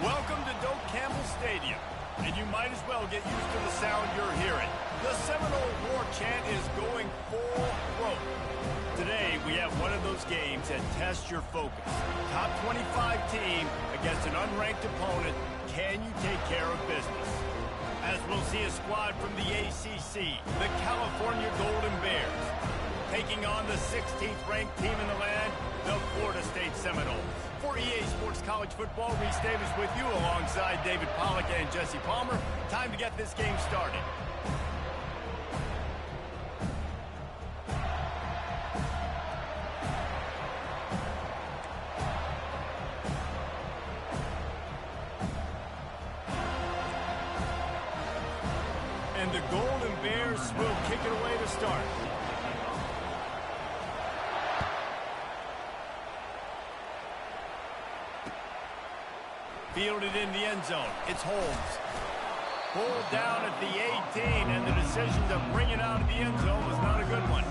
Welcome to Doak Campbell Stadium, and you might as well get used to the sound you're hearing. The Seminole War chant is going full throat. Today, we have one of those games that tests your focus. Top 25 team against an unranked opponent. Can you take care of business? As we'll see a squad from the ACC, the California Golden Bears, taking on the 16th ranked team in the land, the Florida State Seminoles. For EA Sports College Football, Reese Davis with you alongside David Pollack and Jesse Palmer. Time to get this game started. And the Golden Bears will kick it away to start. Fielded in the end zone. It's Holmes. Pulled down at the 18, and the decision to bring it out of the end zone was not a good one.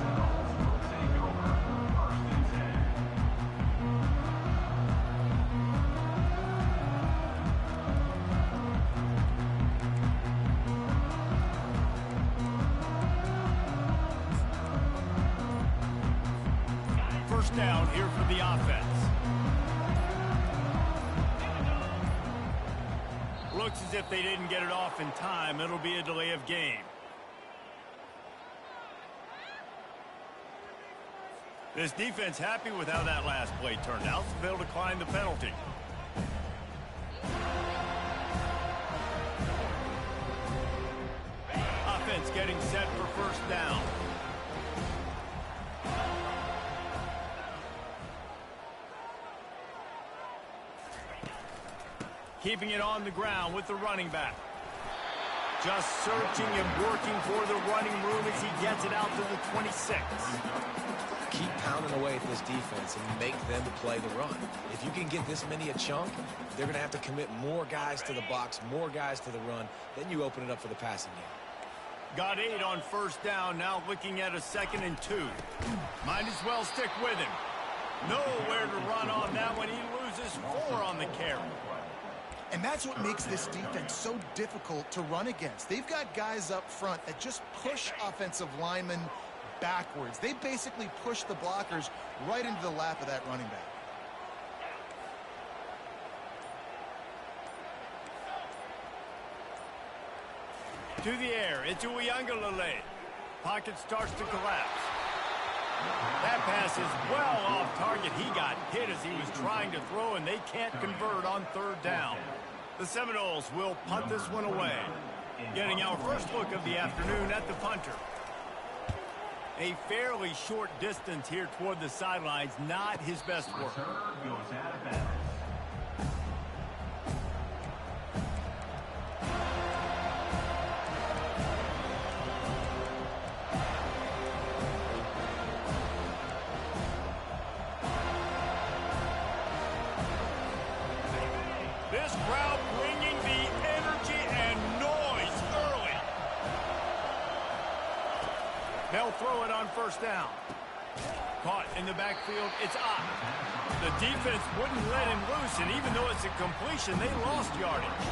First down here for the offense. Looks as if they didn't get it off in time. It'll be a delay of game. This defense happy with how that last play turned out, so they'll decline the penalty. Offense getting set for first down. Keeping it on the ground with the running back. Just searching and working for the running room as he gets it out to the 26. Keep pounding away at this defense and make them play the run. If you can get this many a chunk, they're going to have to commit more guys to the box, more guys to the run. Then you open it up for the passing game. Got 8 on first down, now looking at a 2nd and 2. Might as well stick with him. Nowhere to run on that one. He loses 4 on the carry. And that's what makes this defense so difficult to run against. They've got guys up front that just push offensive linemen backwards. They basically push the blockers right into the lap of that running back. To the air, it's Uiagalelei. Pocket starts to collapse. That pass is well off target. He got hit as he was trying to throw, and they can't convert on third down. The Seminoles will punt this one away. Getting our first look of the afternoon at the punter. A fairly short distance here toward the sidelines, not his best work. This crowd bringing the energy and noise early. They'll throw it on first down. Caught in the backfield, it's up. The defense wouldn't let him loose, and even though it's a completion, they lost yardage.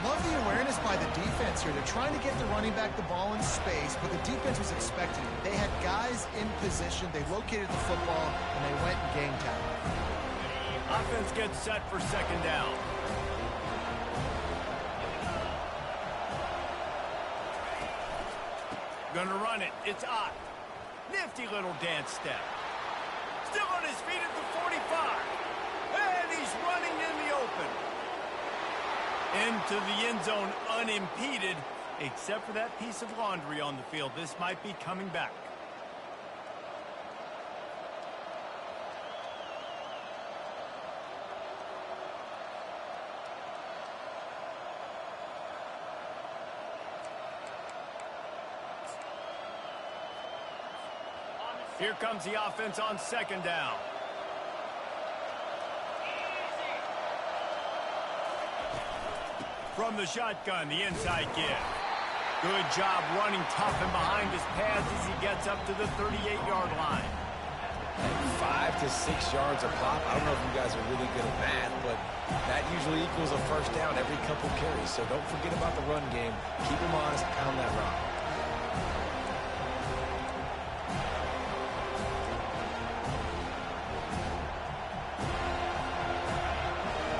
Love the awareness by the defense here. They're trying to get the running back the ball in space, but the defense was expecting it. They had guys in position. They located the football, and they went and game time. Offense gets set for second down. Gonna run it. It's Ott. Nifty little dance step. Still on his feet at the 45. And he's running in the open. Into the end zone unimpeded, except for that piece of laundry on the field. This might be coming back. Here comes the offense on second down. From the shotgun, the inside give. Good job running tough and behind his pads as he gets up to the 38-yard line. 5 to 6 yards a pop. I don't know if you guys are really good at math, but that usually equals a first down every couple carries. So don't forget about the run game. Keep them honest, pound that rock.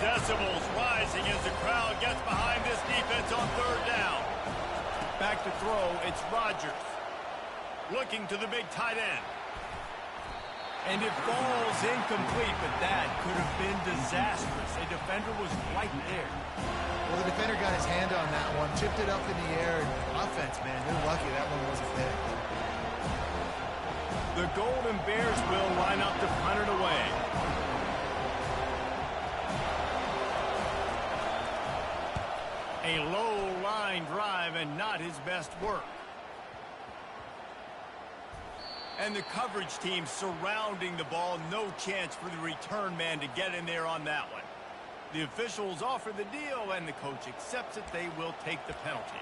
Decibels rising as the crowd gets behind this defense on third down. Back to throw, it's Rodgers. Looking to the big tight end. And it falls incomplete, but that could have been disastrous. A defender was right there. Well, the defender got his hand on that one, tipped it up in the air. Offense, man, they're lucky that one wasn't there. The Golden Bears will line up to punt it away. A low line drive and not his best work. And the coverage team surrounding the ball. No chance for the return man to get in there on that one. The officials offer the deal, and the coach accepts it. They will take the penalty.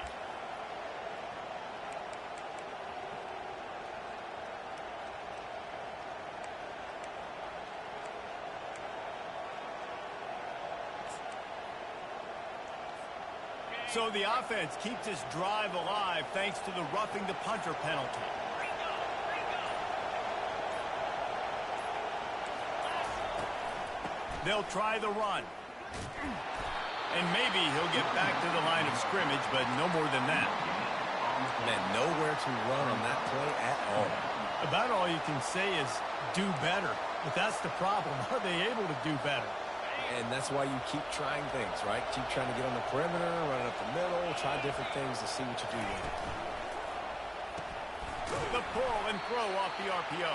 So the offense keeps this drive alive thanks to the roughing the punter penalty. They'll try the run. And maybe he'll get back to the line of scrimmage, but no more than that. Man, nowhere to run on that play at all. About all you can say is do better. But that's the problem. Are they able to do better? And that's why you keep trying things, right? Keep trying to get on the perimeter, run it up the middle, try different things to see what you do with it. The pull and throw off the RPO.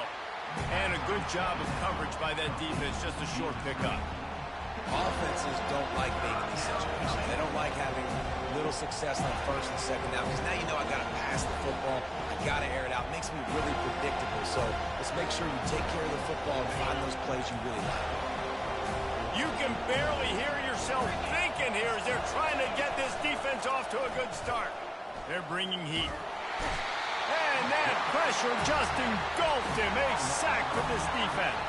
And a good job of coverage by that defense, just a short pickup. Offenses don't like being in these situations. They don't like having little success on first and second down, because now you know I got to pass the football, I got to air it out. It makes me really predictable. So let's make sure you take care of the football and find those plays you really like. You can barely hear yourself thinking here as they're trying to get this defense off to a good start. They're bringing heat. And that pressure just engulfed him. A sack for this defense.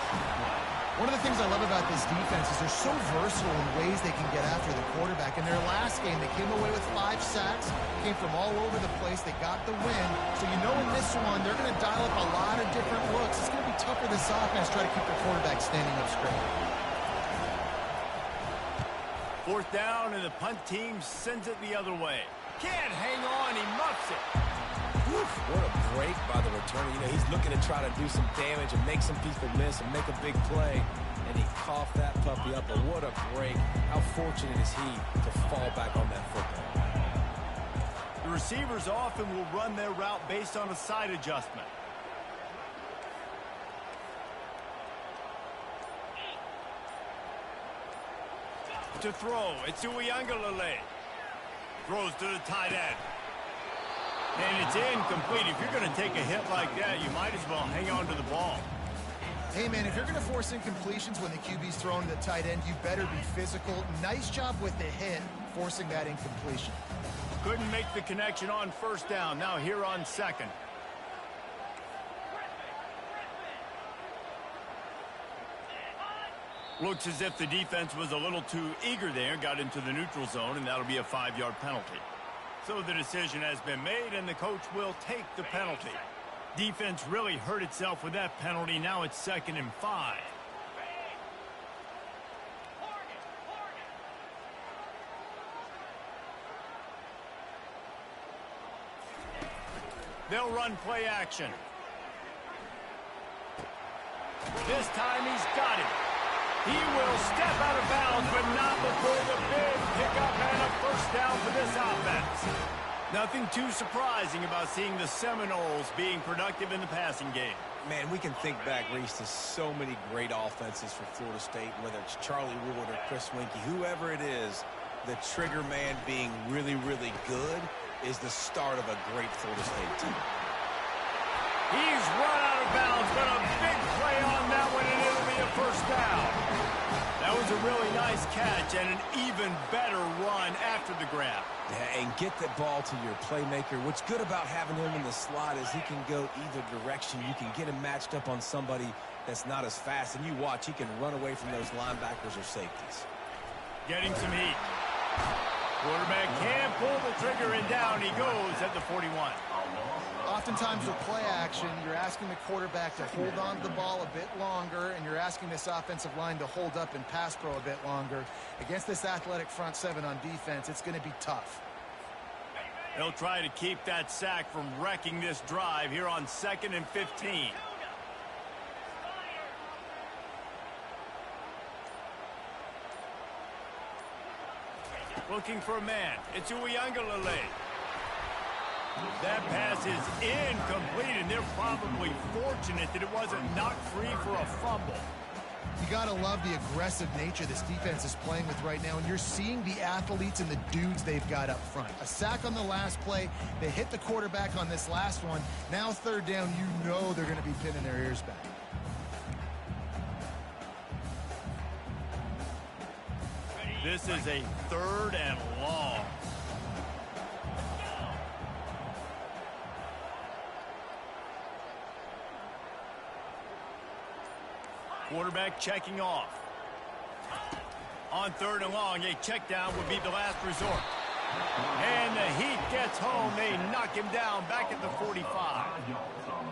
One of the things I love about this defense is they're so versatile in ways they can get after the quarterback. In their last game, they came away with 5 sacks, came from all over the place. They got the win. So you know in this one, they're going to dial up a lot of different looks. It's going to be tough for this offense to try to keep their quarterback standing up straight. Fourth down, and the punt team sends it the other way. Can't hang on. He muffs it. Oof, what a break by the returner. You know, he's looking to try to do some damage and make some people miss and make a big play. And he coughed that puppy up. But what a break. How fortunate is he to fall back on that football? The receivers often will run their route based on a side adjustment. To throw, it's Uiagalelei. Throws to the tight end. And it's incomplete. If you're going to take a hit like that, you might as well hang on to the ball. Hey, man, if you're going to force incompletions when the QB's thrown to the tight end, you better be physical. Nice job with the hit, forcing that incompletion. Couldn't make the connection on first down. Now here on second. Looks as if the defense was a little too eager there, got into the neutral zone, and that'll be a 5-yard penalty. So the decision has been made, and the coach will take the penalty. Defense really hurt itself with that penalty. Now it's 2nd and 5. They'll run play action. This time he's got it. He will step out of bounds, but not before the big pickup and a first down for this offense. Nothing too surprising about seeing the Seminoles being productive in the passing game. Man, we can think back, Reese, to so many great offenses for Florida State, whether it's Charlie Ward or Chris Winkie, whoever it is, the trigger man being really, really good is the start of a great Florida State team. He's run out of bounds, but a big play on that one, and it'll be a first down. That was a really nice catch and an even better run after the grab. Yeah, and get the ball to your playmaker. What's good about having him in the slot is he can go either direction. You can get him matched up on somebody that's not as fast, and you watch, he can run away from those linebackers or safeties. Getting some heat. Quarterback can't pull the trigger, and down he goes at the 41. Oftentimes with play action, you're asking the quarterback to hold on to the ball a bit longer, and you're asking this offensive line to hold up in pass pro a bit longer. Against this athletic front seven on defense, it's going to be tough. They'll try to keep that sack from wrecking this drive here on 2nd and 15. Looking for a man. It's Uiagalelei. That pass is incomplete, and they're probably fortunate that it wasn't knocked free for a fumble. You got to love the aggressive nature this defense is playing with right now, and you're seeing the athletes and the dudes they've got up front. A sack on the last play. They hit the quarterback on this last one. Now 3rd down, you know they're going to be pinning their ears back. This is a 3rd and long. Quarterback checking off. On 3rd and long, a check down would be the last resort. And the heat gets home. They knock him down back at the 45.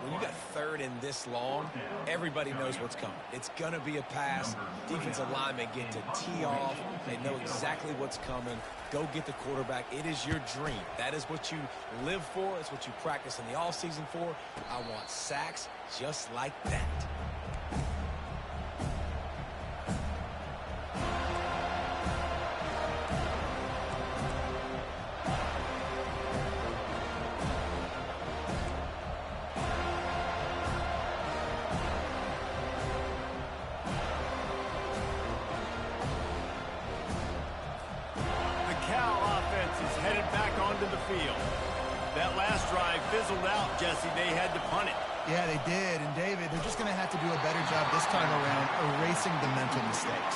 When you got 3rd and this long, everybody knows what's coming. It's going to be a pass. Defensive linemen get to tee off. They know exactly what's coming. Go get the quarterback. It is your dream. That is what you live for. It's what you practice in the offseason for. I want sacks just like that. That last drive fizzled out, Jesse. They had to punt it. Yeah, they did. And, David, they're just going to have to do a better job this time around erasing the mental mistakes.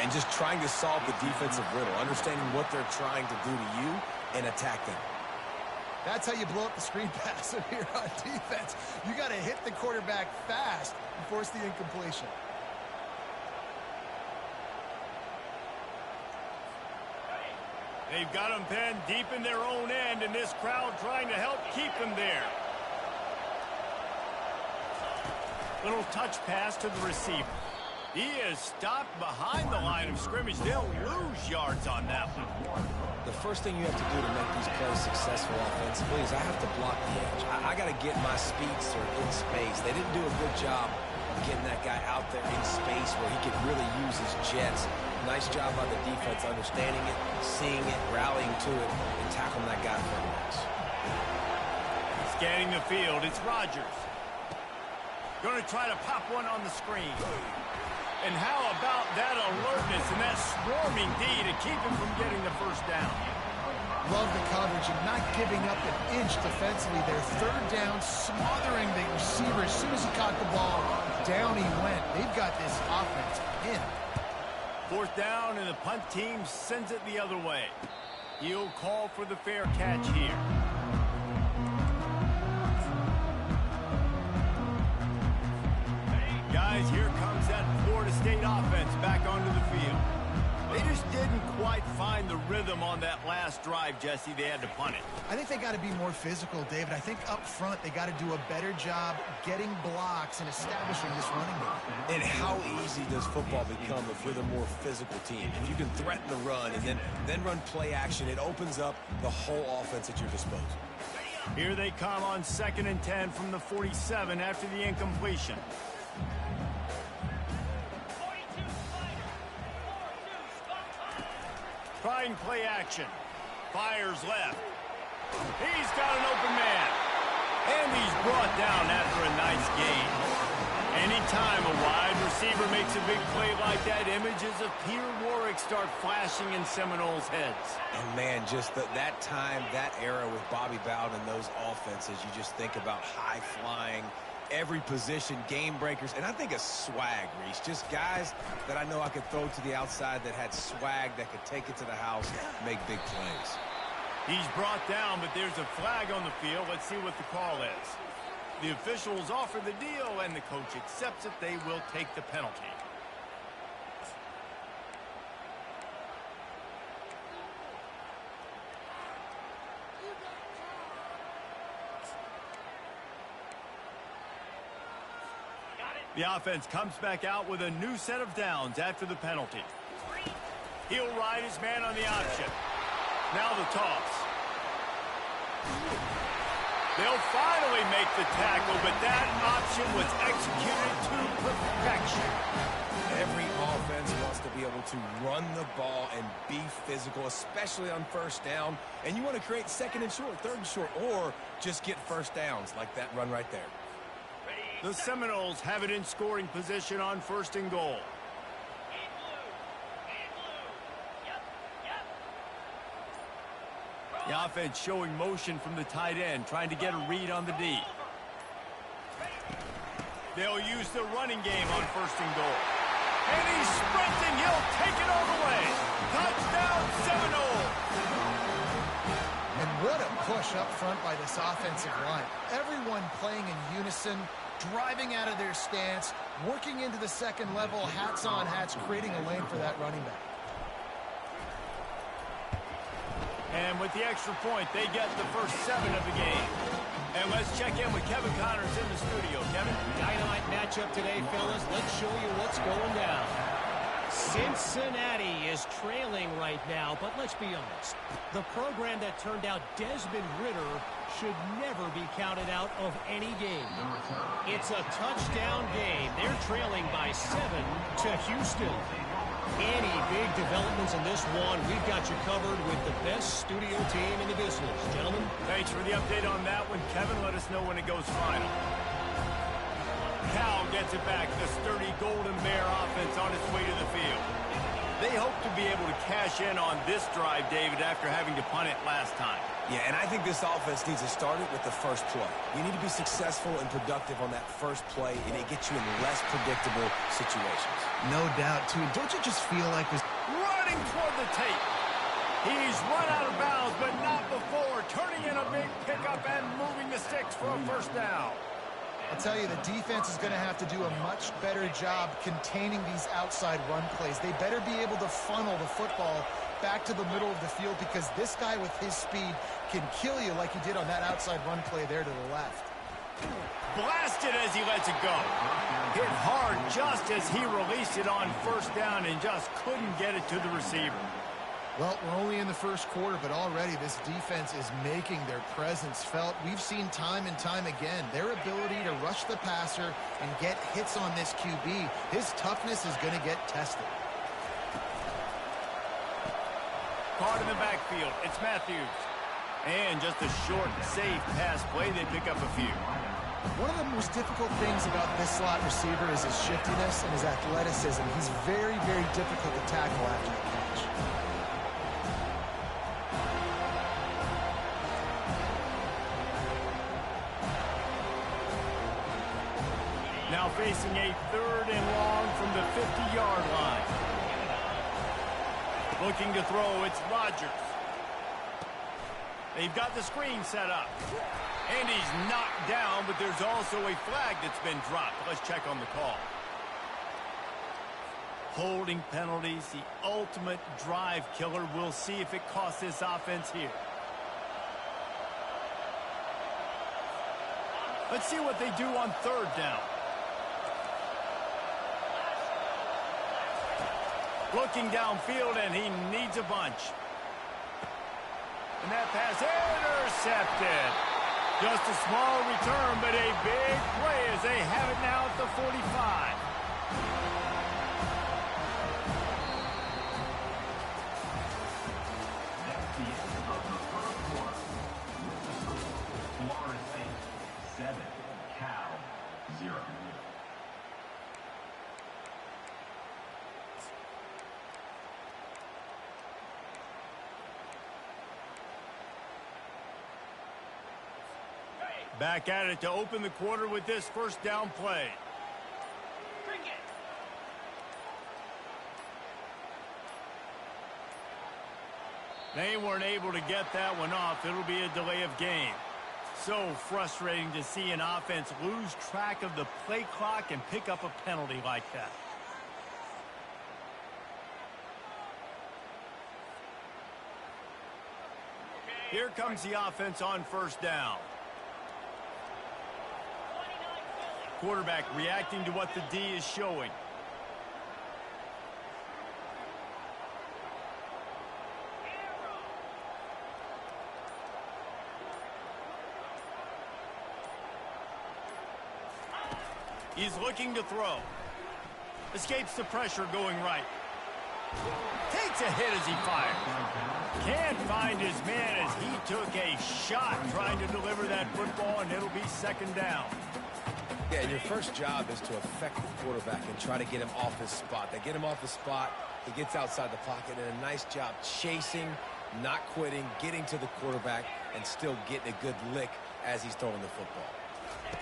And just trying to solve the defensive riddle, understanding what they're trying to do to you and attack them. That's how you blow up the screen pass here on defense. You got to hit the quarterback fast and force the incompletion. They've got them pinned deep in their own end, and this crowd trying to help keep them there. Little touch pass to the receiver. He is stopped behind the line of scrimmage. They'll lose yards on that one. The first thing you have to do to make these plays successful offensively is I have to block the edge. I got to get my speedster in space. They didn't do a good job of getting that guy out there in space where he could really use his jets. Nice job by the defense understanding it, seeing it, rallying to it, and tackling that guy for a loss. Scanning the field, it's Rodgers. Going to try to pop one on the screen. And how about that alertness and that swarming D to keep him from getting the 1st down? Love the coverage and not giving up an inch defensively there. 3rd down, smothering the receiver. As soon as he caught the ball, down he went. They've got this offense pinned. 4th down, and the punt team sends it the other way. He'll call for the fair catch here. Guys, here comes that Florida State offense back onto the field. They just didn't quite find the rhythm on that last drive, Jesse. They had to punt it. I think they got to be more physical, David. I think up front they got to do a better job getting blocks and establishing this running game. And how easy does football become if you're the more physical team? If you can threaten the run and then run play action, it opens up the whole offense at your disposal. Here they come on 2nd and 10 from the 47 after the incompletion. Trying play action. Fires left. He's got an open man. And he's brought down after a nice gain. Anytime a wide receiver makes a big play like that, images of Peter Warwick start flashing in Seminoles' heads. And, man, just that time, that era with Bobby Bowden and those offenses, you just think about high-flying, every position, game breakers, and I think a swag, Reese. Just guys that I know I could throw to the outside that had swag, that could take it to the house, make big plays. He's brought down, but there's a flag on the field. Let's see what the call is. The officials offer the deal, and the coach accepts it. They will take the penalty. The offense comes back out with a new set of downs after the penalty. He'll ride his man on the option. Now the toss. They'll finally make the tackle, but that option was executed to perfection. Every offense wants to be able to run the ball and be physical, especially on first down. And you want to create second and short, third and short, or just get first downs like that run right there. The Seminoles have it in scoring position on 1st and goal. The offense showing motion from the tight end, trying to get a read on the D. They'll use the running game on 1st and goal. And he's sprinting. He'll take it all the way. Touchdown, Seminoles. And what a push up front by this offensive line. Everyone playing in unison, driving out of their stance, working into the second level, hats on hats, creating a lane for that running back. And with the extra point, they get the first 7 of the game. And let's check in with Kevin Connors in the studio. Kevin? Dynamite matchup today, fellas. Let's show you what's going down. Cincinnati is trailing right now, but let's be honest. The program that turned out Desmond Ridder should never be counted out of any game. It's a touchdown game. They're trailing by 7 to Houston. Any big developments in this one, we've got you covered with the best studio team in the business. Gentlemen. Thanks for the update on that one, Kevin. Let us know when it goes final. Cal gets it back. The sturdy Golden Bear offense on its way to the field. They hope to be able to cash in on this drive, David, after having to punt it last time. Yeah, and I think this offense needs to start it with the first play. You need to be successful and productive on that first play, and it gets you in less predictable situations. No doubt, too. Don't you just feel like this? Running toward the tape. He's run out of bounds, but not before. Turning in a big pickup and moving the sticks for a first down. I'll tell you, the defense is going to have to do a much better job containing these outside run plays. They better be able to funnel the football back to the middle of the field, because this guy with his speed can kill you like he did on that outside run play there to the left. Blasted as he lets it go. Hit hard just as he released it on first down and just couldn't get it to the receiver. Well, we're only in the first quarter, but already this defense is making their presence felt. We've seen time and time again their ability to rush the passer and get hits on this QB. His toughness is going to get tested. Caught in the backfield. It's Matthews. And just a short, safe pass play. They pick up a few. One of the most difficult things about this slot receiver is his shiftiness and his athleticism. He's very, very difficult to tackle after the catch. Now facing a 3rd and long from the 50-yard line. Looking to throw, it's Rodgers. They've got the screen set up. And he's knocked down, but there's also a flag that's been dropped. Let's check on the call. Holding penalties, the ultimate drive killer. We'll see if it costs this offense here. Let's see what they do on 3rd down. Looking downfield, and he needs a bunch. And that pass intercepted. Just a small return, but a big play as they have it now at the 45. Florida State 7, Cal 0. Back at it to open the quarter with this first down play. They weren't able to get that one off. It'll be a delay of game. So frustrating to see an offense lose track of the play clock and pick up a penalty like that. Here comes the offense on first down. Quarterback reacting to what the D is showing. He's looking to throw. Escapes the pressure going right. Takes a hit as he fires. Can't find his man as he took a shot trying to deliver that football, and it'll be second down. Yeah, and your first job is to affect the quarterback and try to get him off his spot. They get him off the spot, he gets outside the pocket, and a nice job chasing, not quitting, getting to the quarterback, and still getting a good lick as he's throwing the football.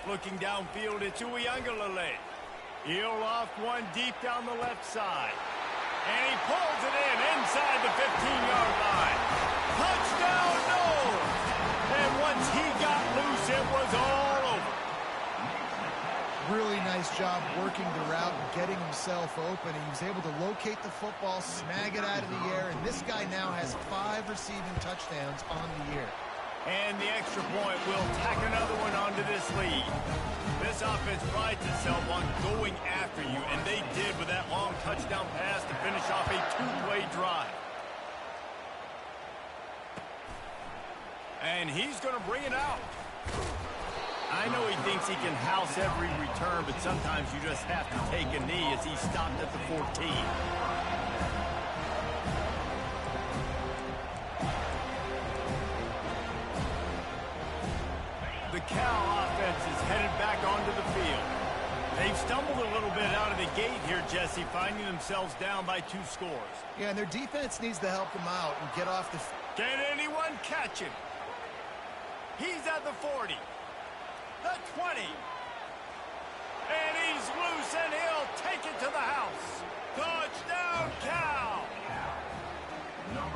Looking downfield, it's Uiagalelei. He'll loft one deep down the left side. And he pulls it in inside the 15-yard line. Touchdown, no! And once he got loose, it was all over. Really nice job working the route and getting himself open. He was able to locate the football, snag it out of the air, and this guy now has 5 receiving touchdowns on the year. And the extra point will tack another one onto this lead. This offense prides itself on going after you, and they did with that long touchdown pass to finish off a 2-play drive. And he's going to bring it out. I know he thinks he can house every return, but sometimes you just have to take a knee as he stopped at the 14. The Cal offense is headed back onto the field. They've stumbled a little bit out of the gate here, Jesse, finding themselves down by 2 scores. Yeah, and their defense needs to help them out and get off the... Can anyone catch him? He's at the 40. The 20. And he's loose, and he'll take it to the house. Touchdown, Cal!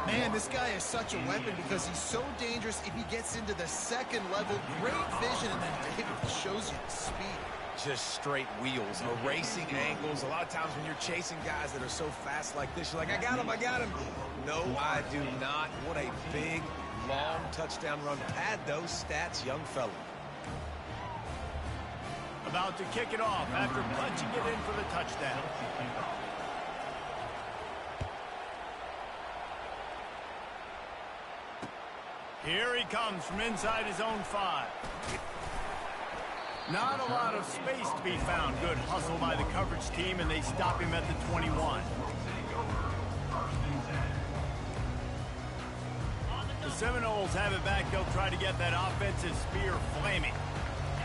Man, this guy is such a weapon because he's so dangerous if he gets into the second level. Great vision, and then David shows you the speed. Just straight wheels, erasing angles. A lot of times when you're chasing guys that are so fast like this, you're like, I got him, I got him. No, I do not. What a big, long touchdown run. Pad those stats, young fella. About to kick it off after punching it in for the touchdown. Here he comes from inside his own 5. Not a lot of space to be found. Good hustle by the coverage team, and they stop him at the 21. The Seminoles have it back. They'll try to get that offensive spear flaming.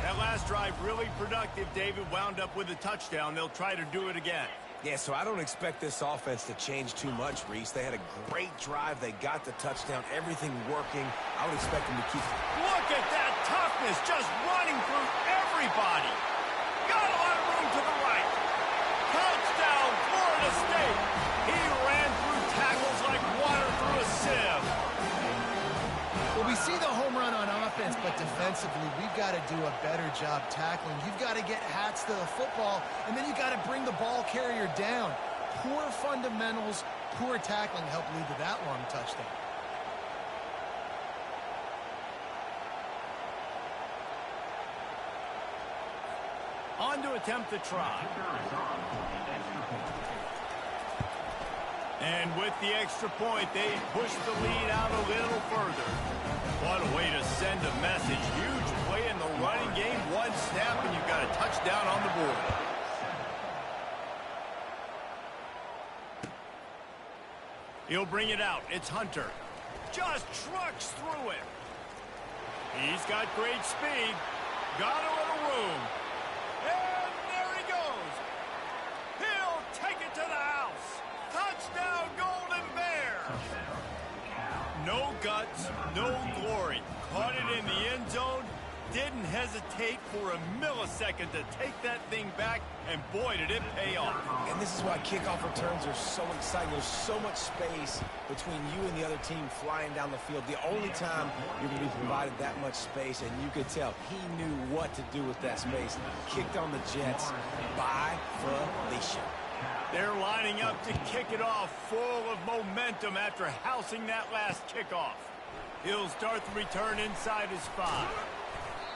That last drive really productive. David wound up with a touchdown. They'll try to do it again. Yeah, so I don't expect this offense to change too much, Reese. They had a great drive. They got the touchdown. Everything working. I would expect them to keep... Look at that toughness, just running through everybody. Got a lot of room to the right. Touchdown, Florida State. He ran through tackles like water through a sieve. Well, we see the home run on offense, but defensively, we've got to do a better job tackling. You've got to get hats to the football, and then you've got to bring the ball carrier down. Poor fundamentals, poor tackling helped lead to that long touchdown. On to attempt the try. And with the extra point, they push the lead out a little further. What a way to send a message. Huge play in the running game. One snap, and you've got a touchdown on the board. He'll bring it out. It's Hunter. Just trucks through it. He's got great speed. Got a little room. And there he goes. He'll take it to the house. Touchdown, Golden Bear. No guts, no glory. Caught it in the end zone, didn't hesitate for a millisecond to take that thing back, and boy, did it pay off. And this is why kickoff returns are so exciting. There's so much space between you and the other team flying down the field. The only time you're going to be provided that much space, and you could tell he knew what to do with that space. Kicked on the Jets by Felicia. They're lining up to kick it off full of momentum after housing that last kickoff. He'll start the return inside his 5.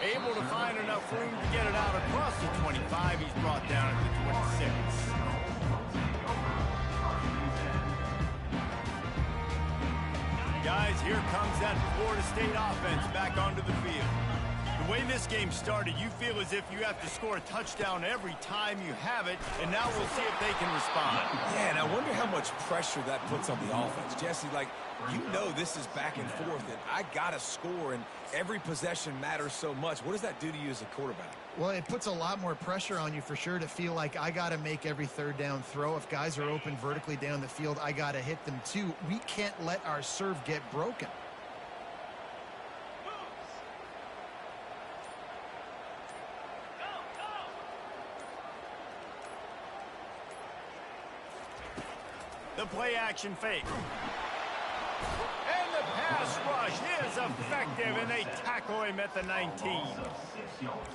Able to find enough room to get it out across the 25. He's brought down at the 26. Guys, here comes that Florida State offense back onto the field. The way this game started, you feel as if you have to score a touchdown every time you have it, and now we'll see if they can respond. Yeah, and I wonder how much pressure that puts on the offense. Jesse, like, you know this is back and forth, and I got to score, and every possession matters so much. What does that do to you as a quarterback? Well, it puts a lot more pressure on you for sure to feel like I got to make every third down throw. If guys are open vertically down the field, I got to hit them too. We can't let our serve get broken. The play action fake. And the pass rush is effective, and they tackle him at the 19.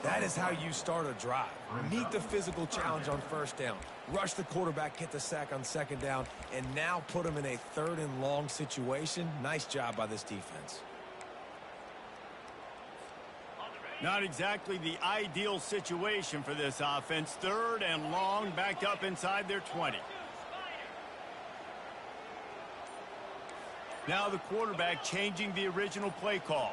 That is how you start a drive. Meet the physical challenge on first down. Rush the quarterback, get the sack on second down, and now put him in a 3rd and long situation. Nice job by this defense. Not exactly the ideal situation for this offense. 3rd and long, backed up inside their 20. Now the quarterback changing the original play call.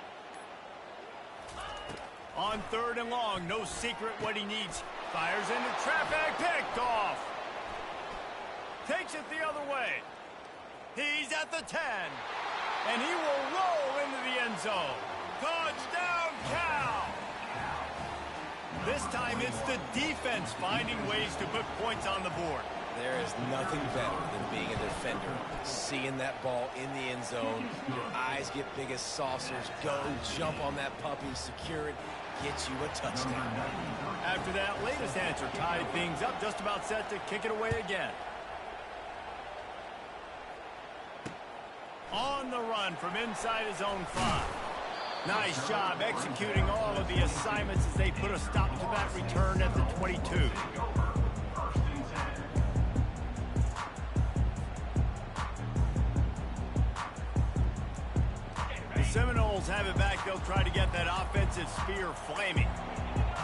On 3rd and long, no secret what he needs. Fires into traffic, picked off. Takes it the other way. He's at the 10. And he will roll into the end zone. Touchdown, Cal! This time it's the defense finding ways to put points on the board. There is nothing better than being a defender. Seeing that ball in the end zone, your eyes get big as saucers. Go, jump on that puppy, secure it, get you a touchdown. After that latest answer tied things up, just about set to kick it away again. On the run from inside his own 5. Nice job executing all of the assignments as they put a stop to that return at the 22. Seminoles have it back. They'll try to get that offensive spear flaming.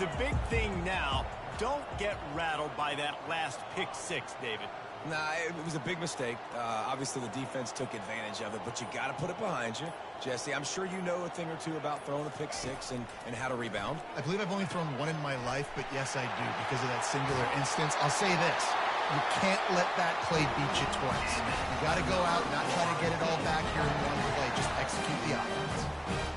The big thing now, don't get rattled by that last pick 6, David. Nah, it was a big mistake. Obviously, the defense took advantage of it, but you got to put it behind you. Jesse, I'm sure you know a thing or two about throwing a pick 6 and how to rebound. I believe I've only thrown one in my life, but yes, I do because of that singular instance. I'll say this. You can't let that play beat you twice. You got to go out, not try to get it all back here in one play. Just execute the offense.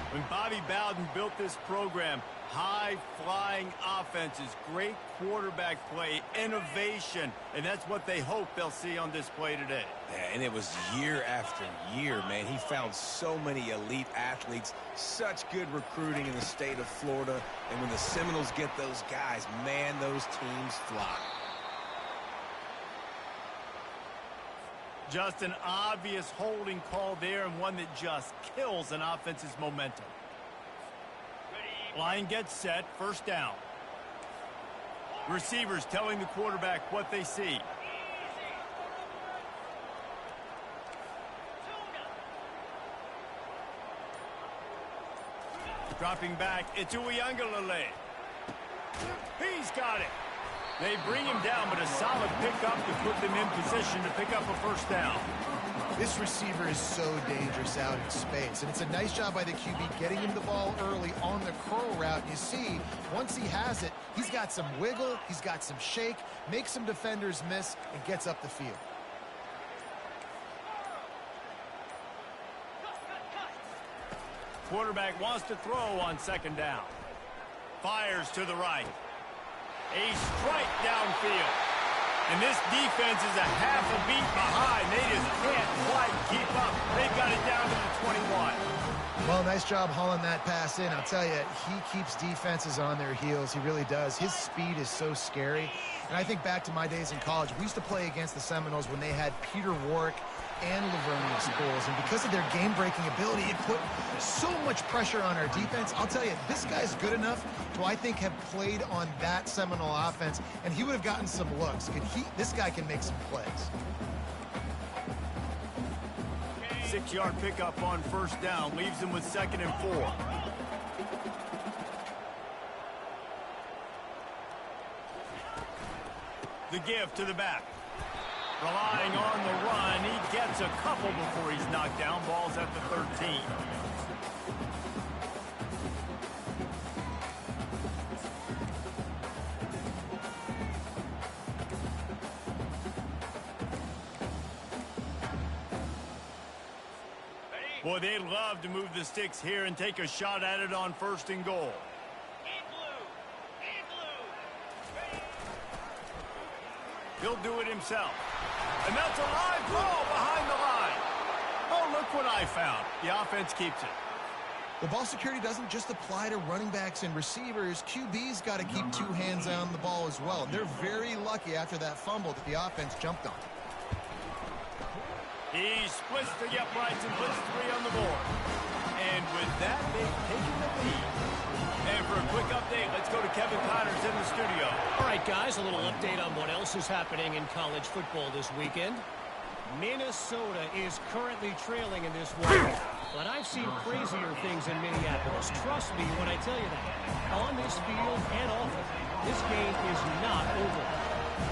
When Bobby Bowden built this program, high-flying offenses, great quarterback play, innovation, and that's what they hope they'll see on display today. Yeah, and it was year after year, man. He found so many elite athletes, such good recruiting in the state of Florida, and when the Seminoles get those guys, man, those teams fly. Just an obvious holding call there, and one that just kills an offense's momentum. Line gets set, first down. Receivers telling the quarterback what they see. Dropping back, it's Uiagalelei. He's got it. They bring him down, but a solid pickup to put them in position to pick up a first down. This receiver is so dangerous out in space, and it's a nice job by the QB getting him the ball early on the curl route. You see, once he has it, he's got some wiggle, he's got some shake, makes some defenders miss, and gets up the field. Quarterback wants to throw on second down. Fires to the right. A strike downfield. And this defense is a half a beat behind. They just can't quite keep up. They've got it down to the 21. Well, Nice job hauling that pass in. I'll tell you, he keeps defenses on their heels. He really does. His speed is so scary. And I think back to my days in college. We used to play against the Seminoles when they had Peter Warwick and Lavernius Schools. And because of their game-breaking ability, it put so much pressure on our defense. I'll tell you, this guy's good enough to, I think, have played on that Seminole offense, and he would have gotten some looks. This guy can make some plays. 6-yard pickup on first down. Leaves him with 2nd and 4. The give to the back. Relying on the run. He gets a couple before he's knocked down. Ball's at the 13. Boy, they'd love to move the sticks here and take a shot at it on 1st and goal. He'll do it himself. And that's a live ball behind the line. Oh, look what I found. The offense keeps it. The ball security doesn't just apply to running backs and receivers. QB's got to keep 2 hands on the ball as well. They're very lucky after that fumble that the offense jumped on. He splits the uprights and puts 3 on the board. And with that, they've taken the lead. And for a quick update, let's go to Kevin Connors in the studio. All right, guys, a little update on what else is happening in college football this weekend. Minnesota is currently trailing in this one, but I've seen crazier things in Minneapolis. Trust me when I tell you that. On this field and off of it, this game is not over.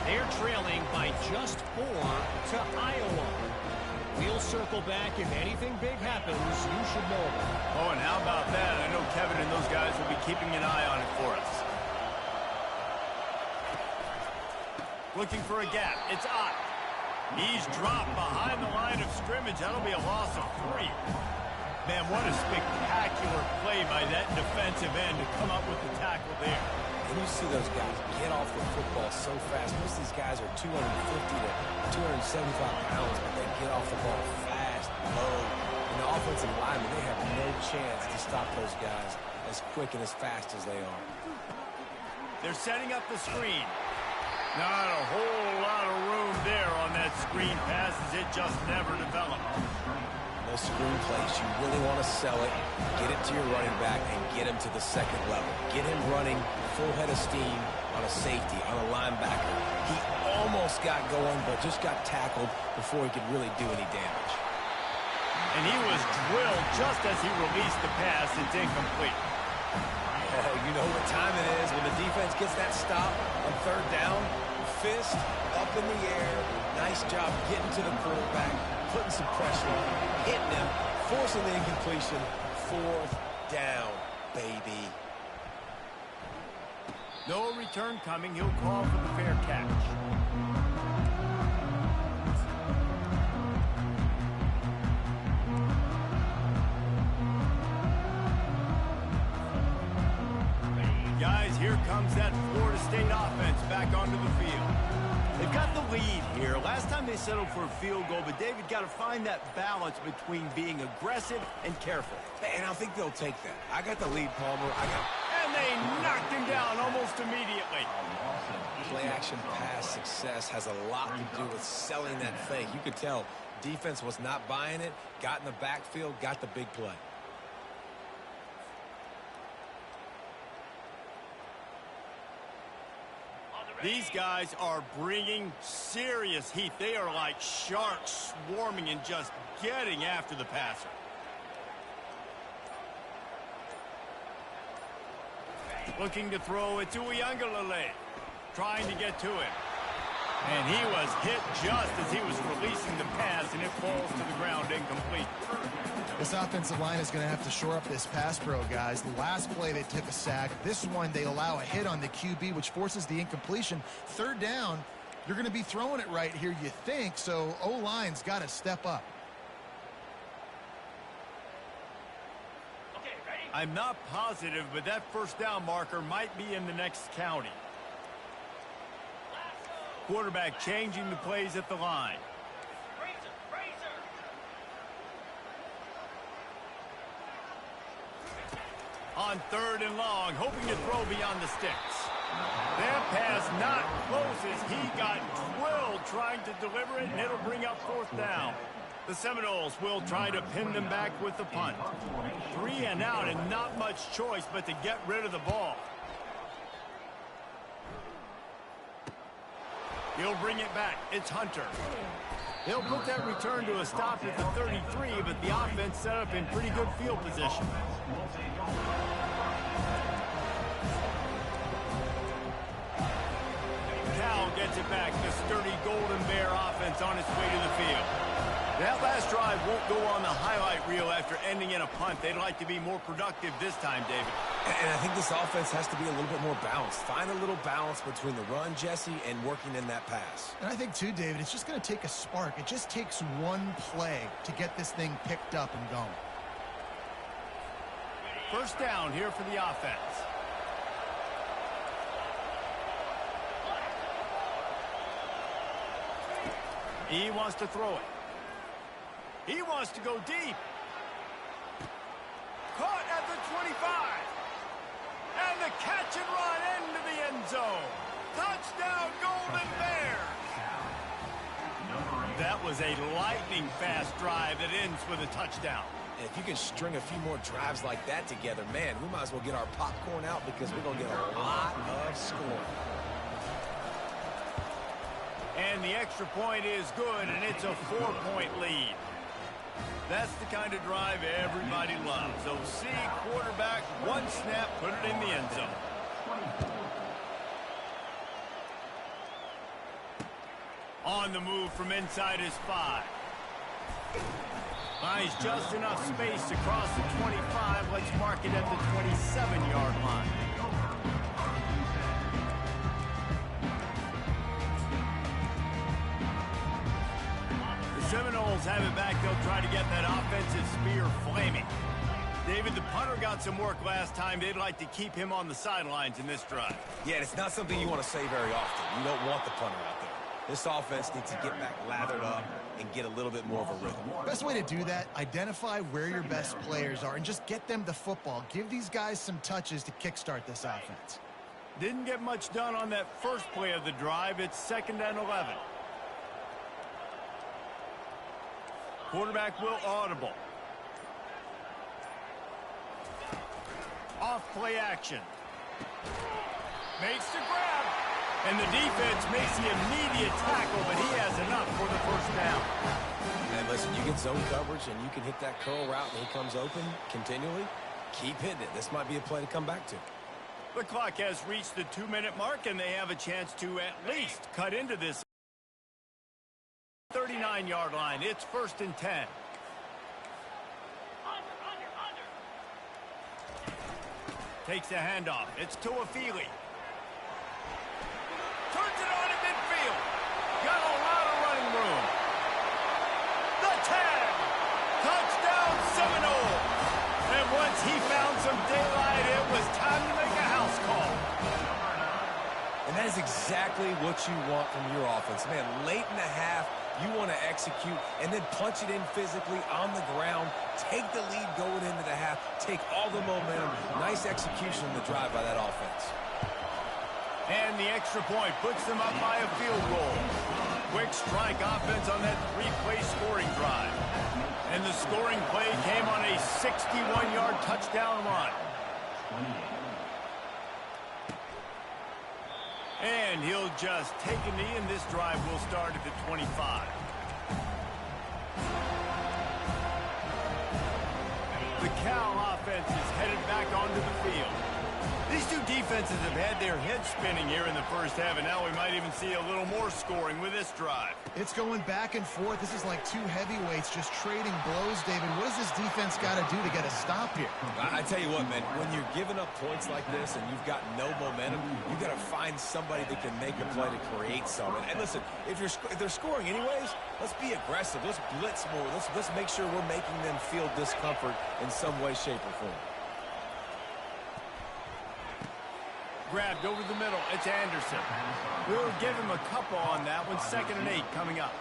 They're trailing by just 4 to Iowa. We'll circle back. If anything big happens, you should know it. Oh, and how about that? I know Kevin and those guys will be keeping an eye on it for us. Looking for a gap. It's Ott. He's dropped behind the line of scrimmage. That'll be a loss of 3. Man, what a spectacular play by that defensive end to come up with the tackle there. And you see those guys get off the football so fast. Most of these guys are 250 to 275 pounds, but they get off the ball fast, low. And the offensive linemen, they have no chance to stop those guys as quick and as fast as they are. They're setting up the screen. Not a whole lot of room there on that screen pass as it just never developed. Those screen plays, you really want to sell it, get it to your running back, and get him to the 2nd level. Get him running full head of steam on a safety, on a linebacker. He almost got going, but just got tackled before he could really do any damage. And he was drilled just as he released the pass. It's incomplete. Oh, you know what time it is when the defense gets that stop on 3rd down. Fist up in the air. Nice job getting to the quarterback, putting some pressure on him, hitting him, forcing the incompletion. 4th down, baby. No return coming. He'll call for the fair catch. Guys, here comes that Florida State offense back onto the field. They've got the lead here. Last time they settled for a field goal, but David got to find that balance between being aggressive and careful. And I think they'll take that. I got the lead, Palmer. And they knocked him down almost immediately. Play-action pass success has a lot to do with selling that fake. You could tell defense was not buying it, got in the backfield, got the big play. These guys are bringing serious heat. They are like sharks swarming and just getting after the passer. Looking to throw it to Uiagalelei. Trying to get to him. And he was hit just as he was releasing the pass, and it falls to the ground incomplete. This offensive line is going to have to shore up this pass pro, guys. The last play they took a sack. This one they allow a hit on the QB, which forces the incompletion. 3rd down, you're going to be throwing it right here, you think, so O-line's got to step up. I'm not positive, but that 1st down marker might be in the next county. Quarterback changing the plays at the line. on 3rd and long, hoping to throw beyond the sticks. That pass not close as he got drilled trying to deliver it, and it'll bring up 4th down. The Seminoles will try to pin them back with the punt. 3 and out and not much choice but to get rid of the ball. He'll bring it back. It's Hunter. He'll put that return to a stop at the 33, but the offense set up in pretty good field position. Cal gets it back. The sturdy Golden Bear offense on its way to the field. That last drive won't go on the highlight reel after ending in a punt. They'd like to be more productive this time, David. And I think this offense has to be a little bit more balanced. Find a little balance between the run, Jesse, and working in that pass. And I think, too, David, it's just going to take a spark. It just takes one play to get this thing picked up and going. 1st down here for the offense. He wants to throw it. He wants to go deep. Caught at the 25. And the catch and run into the end zone. Touchdown, Golden Bears. That was a lightning-fast drive that ends with a touchdown. And if you can string a few more drives like that together, man, we might as well get our popcorn out because we're going to get a lot of scoring. And the extra point is good, and it's a 4-point lead. That's the kind of drive everybody loves. So see quarterback, one snap, put it in the end zone. On the move from inside his 5. Finds just enough space across the 25. Let's mark it at the 27-yard line. Seminoles have it back. They'll try to get that offensive spear flaming. David, the punter got some work last time. They'd like to keep him on the sidelines in this drive. Yeah, it's not something you want to say very often. You don't want the punter out there. This offense needs to get back lathered up and get a little bit more of a rhythm. Best way to do that, identify where your best players are and just get them the football. Give these guys some touches to kickstart this offense. Didn't get much done on that first play of the drive. It's 2nd and 11. Quarterback will audible. Off play action. Makes the grab. And the defense makes the immediate tackle, but he has enough for the 1st down. And listen, you get zone coverage and you can hit that curl route and he comes open continually. Keep hitting it. This might be a play to come back to. The clock has reached the 2-minute mark, and they have a chance to at least cut into this 39-yard line. It's 1st and 10. Takes the handoff. It's Tuafili. Turns it on in midfield. Got a lot of running room. The 10. Touchdown Seminoles. And once he found some daylight, it was time to make a house call. And that is exactly what you want from your offense. Man, late in the half, you want to execute and then punch it in physically on the ground. Take the lead going into the half. Take all the momentum. Nice execution in the drive by that offense. And the extra point puts them up by a field goal. Quick strike offense on that 3-play scoring drive. And the scoring play came on a 61-yard touchdown run. And he'll just take a knee, and this drive will start at the 25. The Cal offense is headed back onto the field. These two defenses have had their heads spinning here in the first half, and now we might even see a little more scoring with this drive. It's going back and forth. This is like two heavyweights just trading blows, David. What does this defense got to do to get a stop here? I tell you what, man, when you're giving up points like this and you've got no momentum, you've got to find somebody that can make a play to create something. And listen, if they're scoring anyways, let's be aggressive. Let's blitz more. Let's make sure we're making them feel discomfort in some way, shape, or form. Grabbed over the middle. It's Anderson. We'll give him a couple on that one. 2nd and 8 coming up.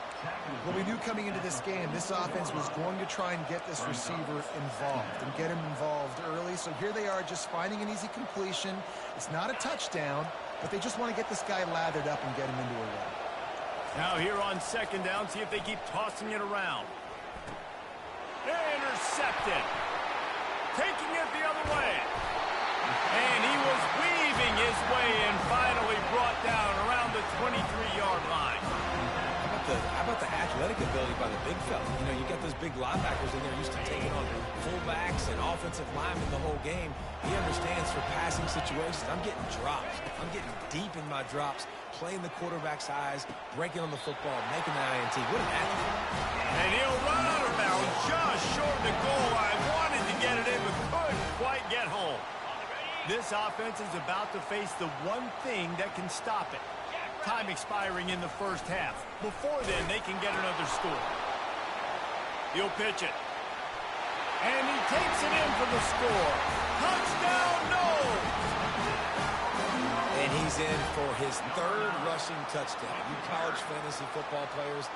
Well, we knew coming into this game, this offense was going to try and get this receiver involved and get him involved early. So here they are just finding an easy completion. It's not a touchdown, but they just want to get this guy lathered up and get him into a run. Now here on second down, see if they keep tossing it around. Intercepted. Taking it the other way. And he was weaving his way and finally brought down around the 23-yard line. How about the athletic ability by the big fella? You know, you got those big linebackers in there used to taking on fullbacks and offensive linemen the whole game. He understands for passing situations. I'm getting drops. I'm getting deep in my drops, playing the quarterback's eyes, breaking on the football, making the INT. What an athlete. And he'll run out of bounds just short of the goal line. Wanted to get it in, but couldn't quite get home. This offense is about to face the one thing that can stop it. Time expiring in the first half. Before then, they can get another score. He'll pitch it. And he takes it in for the score. Touchdown, no! And he's in for his third rushing touchdown. You college fantasy football players,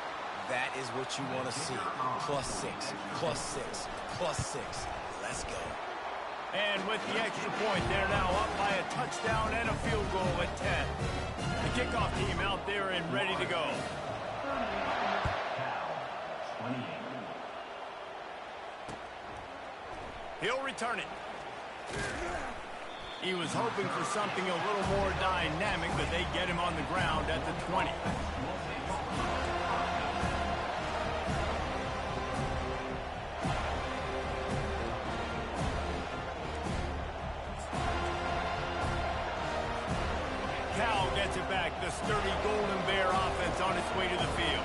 that is what you want to see. +6, +6, +6. Let's go. And with the extra point, they're now up by a touchdown and a field goal at 10. The kickoff team out there and ready to go. He'll return it. He was hoping for something a little more dynamic, but they get him on the ground at the 20. Gets it back. The sturdy Golden Bear offense on its way to the field.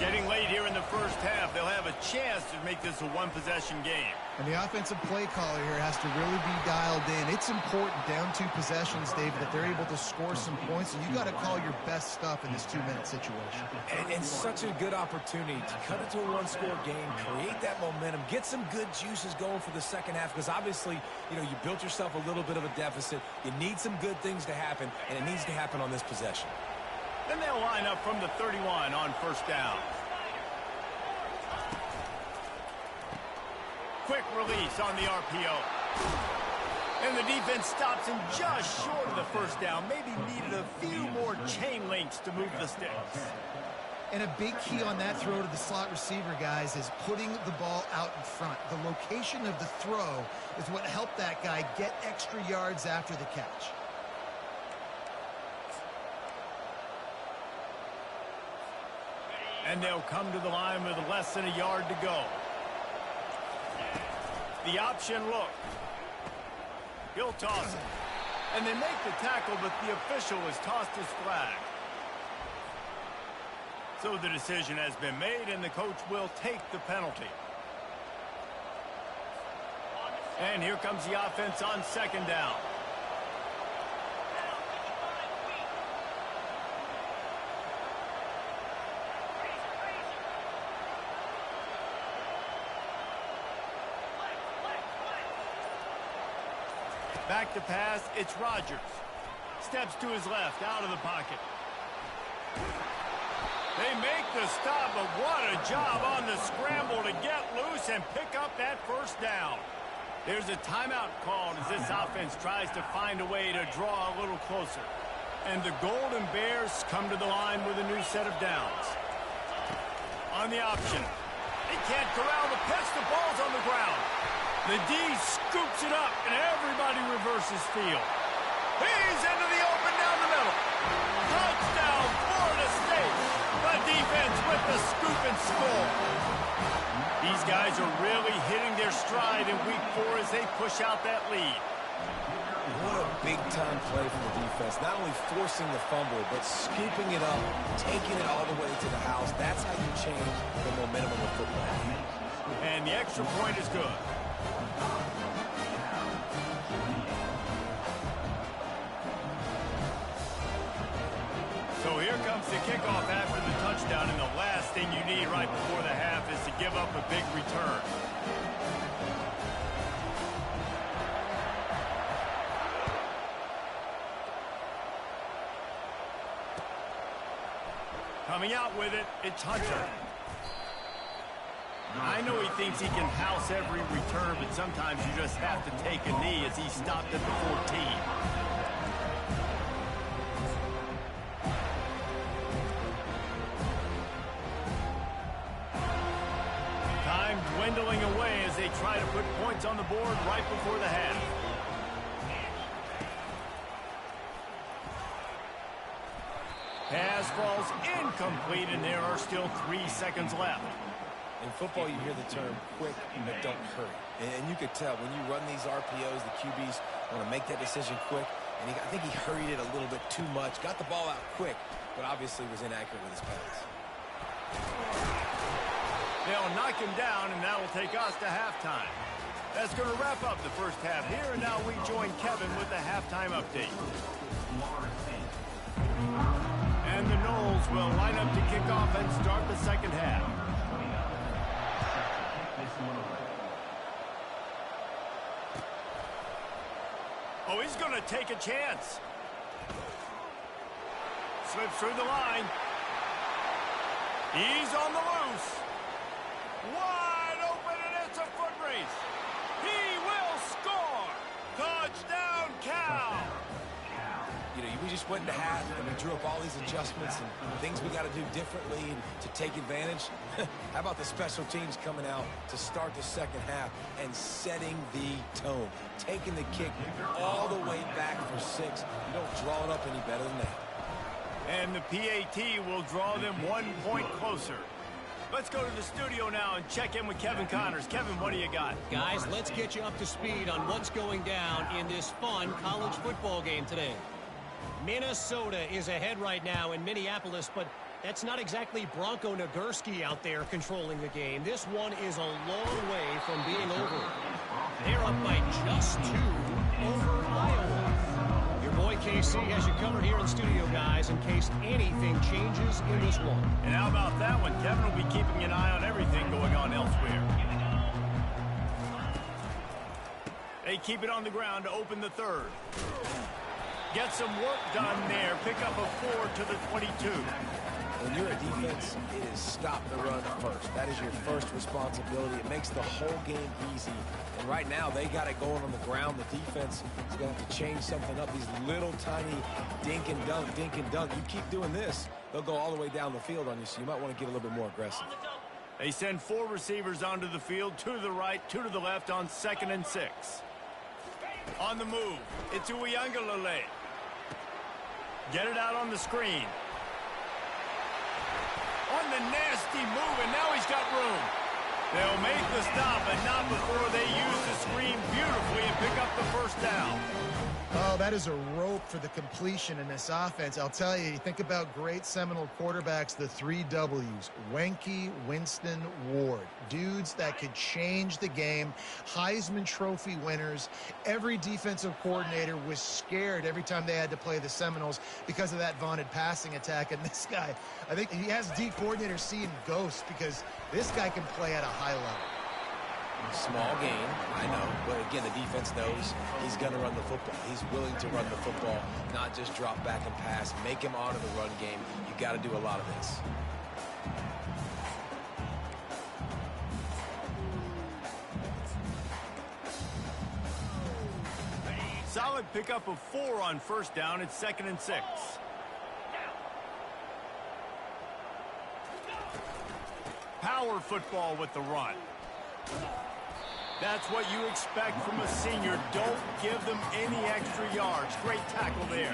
Getting late here in the first half, they'll have a chance to make this a one-possession game. And the offensive play caller here has to really be dialed in. It's important down 2 possessions, David, that they're able to score some points, and you got to call your best stuff in this 2-minute situation. And such a good opportunity to cut it to a one-score game, create that momentum, get some good juices going for the second half, because obviously, you know, you built yourself a little bit of a deficit. You need some good things to happen, and it needs to happen on this possession. Then they'll line up from the 31 on first down. Quick release on the RPO. And the defense stops him just short of the first down. Maybe needed a few more chain links to move the sticks. And a big key on that throw to the slot receiver, guys, is putting the ball out in front. The location of the throw is what helped that guy get extra yards after the catch. And they'll come to the line with less than a yard to go. The option look. He'll toss it. And they make the tackle, but the official has tossed his flag. So the decision has been made, and the coach will take the penalty. And here comes the offense on second down. Back to pass, it's Rodgers. Steps to his left, out of the pocket. They make the stop, but what a job on the scramble to get loose and pick up that first down. There's a timeout called as this offense tries to find a way to draw a little closer. And the Golden Bears come to the line with a new set of downs. On the option. They can't corral the pitch, the ball's on the ground. The D scoops it up, and everybody reverses field. He's into the open down the middle. Touchdown, Florida State. The defense with the scoop and score. These guys are really hitting their stride in week 4 as they push out that lead. What a big-time play from the defense. Not only forcing the fumble, but scooping it up, taking it all the way to the house. That's how you change the momentum of the football. And the extra point is good. So here comes the kickoff after the touchdown, and the last thing you need right before the half is to give up a big return. Coming out with it, it's Hunter. I know he thinks he can house every return, but sometimes you just have to take a knee as he stopped at the 14. Time dwindling away as they try to put points on the board right before the half. Pass falls incomplete, and there are still 3 seconds left. In football, you hear the term quick but don't hurry. And you could tell when you run these RPOs, the QBs want to make that decision quick. And I think he hurried it a little bit too much. Got the ball out quick, but obviously was inaccurate with his pass. They'll knock him down, and that will take us to halftime. That's going to wrap up the first half here, and now we join Kevin with the halftime update. And the Noles will line up to kick off and start the second half. Oh, he's going to take a chance. Slips through the line. He's on the loose. Wide open, and it's a foot race. He will score. Touchdown, Cal. You know, we just went into half and we drew up all these adjustments and things we got to do differently and to take advantage. How about the special teams coming out to start the second half and setting the tone, taking the kick all the way back for 6. You don't draw it up any better than that. And the PAT will draw them 1 point closer. Let's go to the studio now and check in with Kevin Connors. Kevin, what do you got? Guys, let's get you up to speed on what's going down in this fun college football game today. Minnesota is ahead right now in Minneapolis, but that's not exactly Bronco Nagurski out there controlling the game. This one is a long way from being over. They're up by just 2 over Iowa. Your boy KC has you covered here in studio, guys, in case anything changes in this one. And how about that one? Kevin will be keeping an eye on everything going on elsewhere. They keep it on the ground to open the third. Get some work done there. Pick up a 4 to the 22. When you're a defense, it is stop the run first. That is your first responsibility. It makes the whole game easy. And right now, they got it going on the ground. The defense is going to have to change something up. These little tiny dink and dunk, dink and dunk. You keep doing this, they'll go all the way down the field on you, so you might want to get a little bit more aggressive. They send 4 receivers onto the field, 2 to the right, 2 to the left on 2nd and 6. On the move, it's Uiagalelei. Get it out on the screen. On the nasty move, and now he's got room. They'll make the stop, but not before they use the screen beautifully and pick up the first down. Oh, that is a rope for the completion in this offense. I'll tell you, think about great Seminole quarterbacks, the 3 W's. Wenke, Winston, Ward. Dudes that could change the game. Heisman Trophy winners. Every defensive coordinator was scared every time they had to play the Seminoles because of that vaunted passing attack. And this guy, I think he has D coordinators seeing ghosts because this guy can play at a high level. Small game, I know, but again, the defense knows he's going to run the football. He's willing to run the football, not just drop back and pass, make him honor the run game. You got to do a lot of this. Solid pickup of 4 on first down. It's 2nd and 6. Power football with the run. That's what you expect from a senior. Don't give them any extra yards. Great tackle there.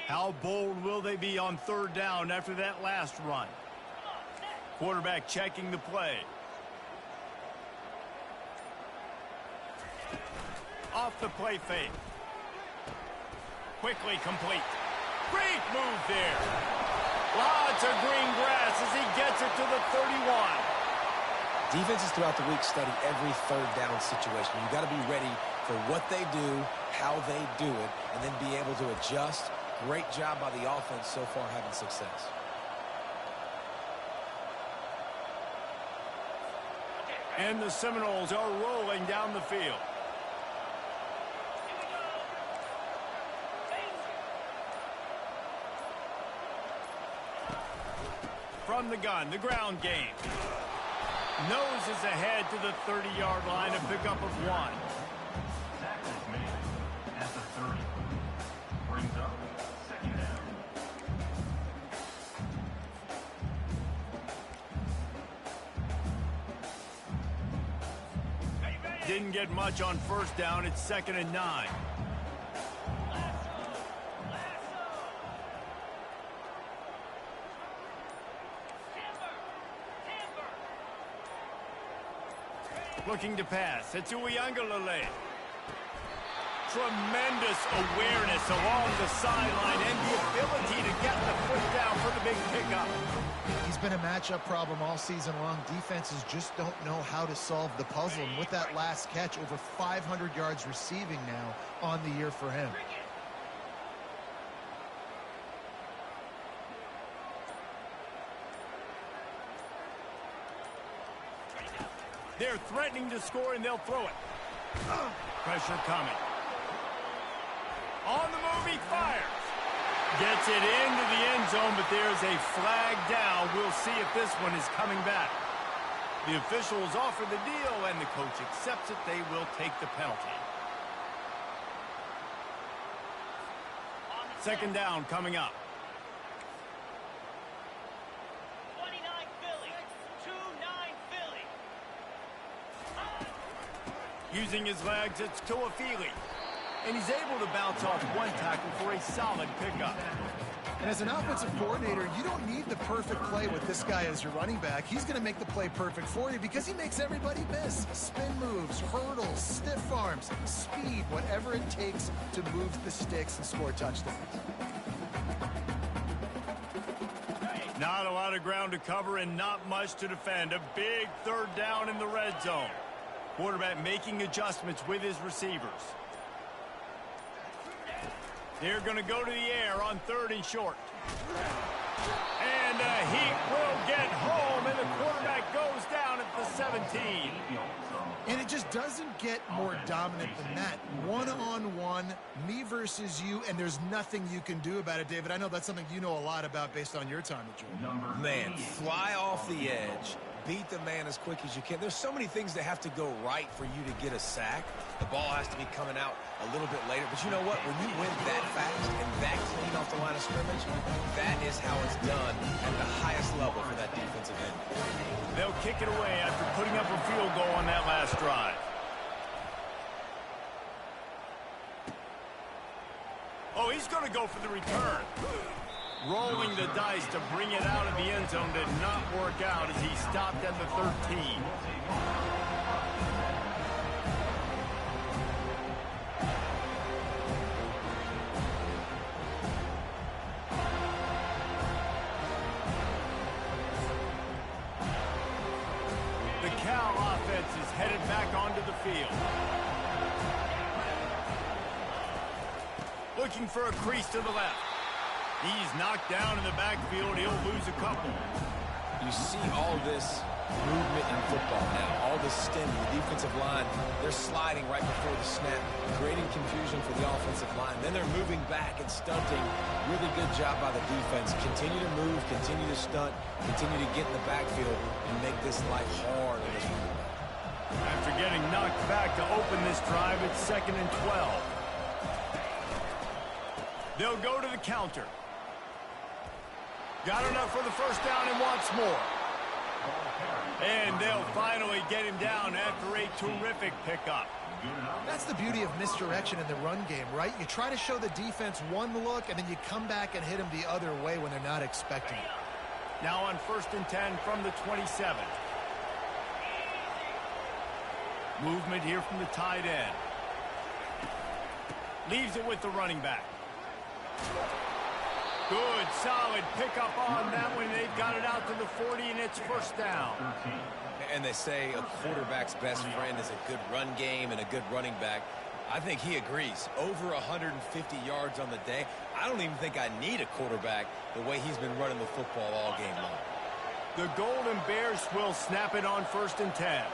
How bold will they be on 3rd down after that last run? Quarterback checking the play. Off the play fake. Quickly complete. Great move there. Lots of green grass as he gets it to the 31. Defenses throughout the week study every 3rd down situation. You got to be ready for what they do, how they do it, and then be able to adjust. Great job by the offense so far having success. And the Seminoles are rolling down the field. From the gun, the ground game. Noses ahead to the 30-yard line, a pickup of 1. Tackle is made at the 30. Brings up second down. Didn't get much on first down. It's 2nd and 9. Looking to pass. It's Uyangalele. Tremendous awareness along the sideline and the ability to get the foot down for the big pickup. He's been a matchup problem all season long. Defenses just don't know how to solve the puzzle. And with that last catch, over 500 yards receiving now on the year for him. They're threatening to score, and they'll throw it. Pressure coming. On the move, he fires. Gets it into the end zone, but there's a flag down. We'll see if this one is coming back. The officials offer the deal, and the coach accepts it. They will take the penalty. 2nd down coming up. 29 Philly. 2-9 Philly. Using his legs, it's Tuafili. And he's able to bounce off one tackle for a solid pickup. And as an offensive coordinator, you don't need the perfect play with this guy as your running back. He's going to make the play perfect for you because he makes everybody miss. Spin moves, hurdles, stiff arms, speed, whatever it takes to move the sticks and score touchdowns. Not a lot of ground to cover and not much to defend. A big 3rd down in the red zone. Quarterback making adjustments with his receivers. They're going to go to the air on 3rd and short. And he will get home, and the quarterback goes down at the 17. And it just doesn't get more dominant than that. One-on-one, me versus you, and there's nothing you can do about it, David. I know that's something you know a lot about based on your time at Georgia. Man, fly off the edge. Beat the man as quick as you can. There's so many things that have to go right for you to get a sack. The ball has to be coming out a little bit later. But you know what? When you win that fast and that clean off the line of scrimmage, that is how it's done at the highest level for that defensive end. They'll kick it away after putting up a field goal on that last drive. Oh, he's going to go for the return. Rolling the dice to bring it out of the end zone did not work out as he stopped at the 13. The Cal offense is headed back onto the field. Looking for a crease to the left. He's knocked down in the backfield. He'll lose a couple. You see all this movement in football now. All this stemming. The defensive line, they're sliding right before the snap, creating confusion for the offensive line. Then they're moving back and stunting. Really good job by the defense. Continue to move, continue to stunt, continue to get in the backfield and make this life hard on this running back. After getting knocked back to open this drive, it's 2nd and 12. They'll go to the counter. Got enough for the first down and wants more. And they'll finally get him down after a terrific pickup. That's the beauty of misdirection in the run game, right? You try to show the defense one look, and then you come back and hit them the other way when they're not expecting it. Now on 1st and 10 from the 27. Movement here from the tight end. Leaves it with the running back. Good, solid pickup on that one. They've got it out to the 40, and it's first down. And they say a quarterback's best friend is a good run game and a good running back. I think he agrees. Over 150 yards on the day. I don't even think I need a quarterback the way he's been running the football all game long. The Golden Bears will snap it on 1st and 10.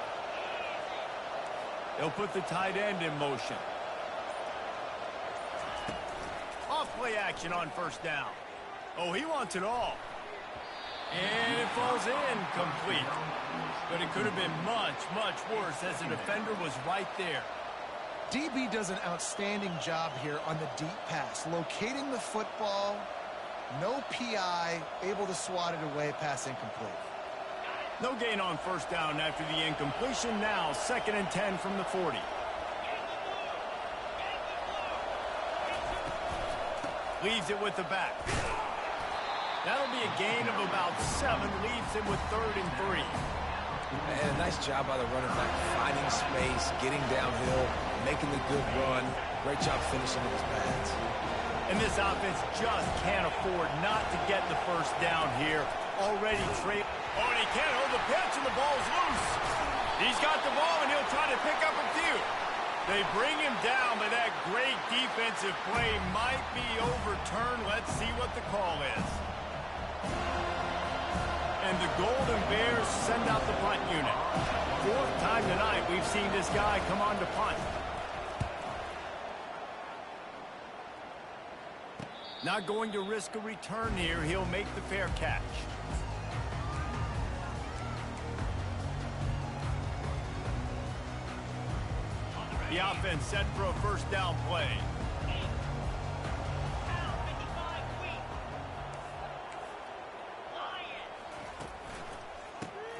They'll put the tight end in motion. Off play action on first down. Oh, he wants it all. And it falls in complete. But it could have been much, much worse as the defender was right there. DB does an outstanding job here on the deep pass. Locating the football, no PI, able to swat it away, pass incomplete. No gain on first down after the incompletion. Now 2nd and 10 from the 40. Leaves it with the back. That'll be a gain of about 7. Leaves him with 3rd and 3. And a nice job by the running back, finding space, getting downhill, making the good run. Great job finishing with his pads. And this offense just can't afford not to get the first down here. Already trailing. Oh, and he can't hold the pitch, and the ball's loose. He's got the ball, and he'll try to pick up a few. They bring him down, but that great defensive play might be overturned. Let's see what the call is. And the Golden Bears send out the punt unit. 4th time tonight we've seen this guy come on to punt. Not going to risk a return here. He'll make the fair catch. The offense set for a first down play.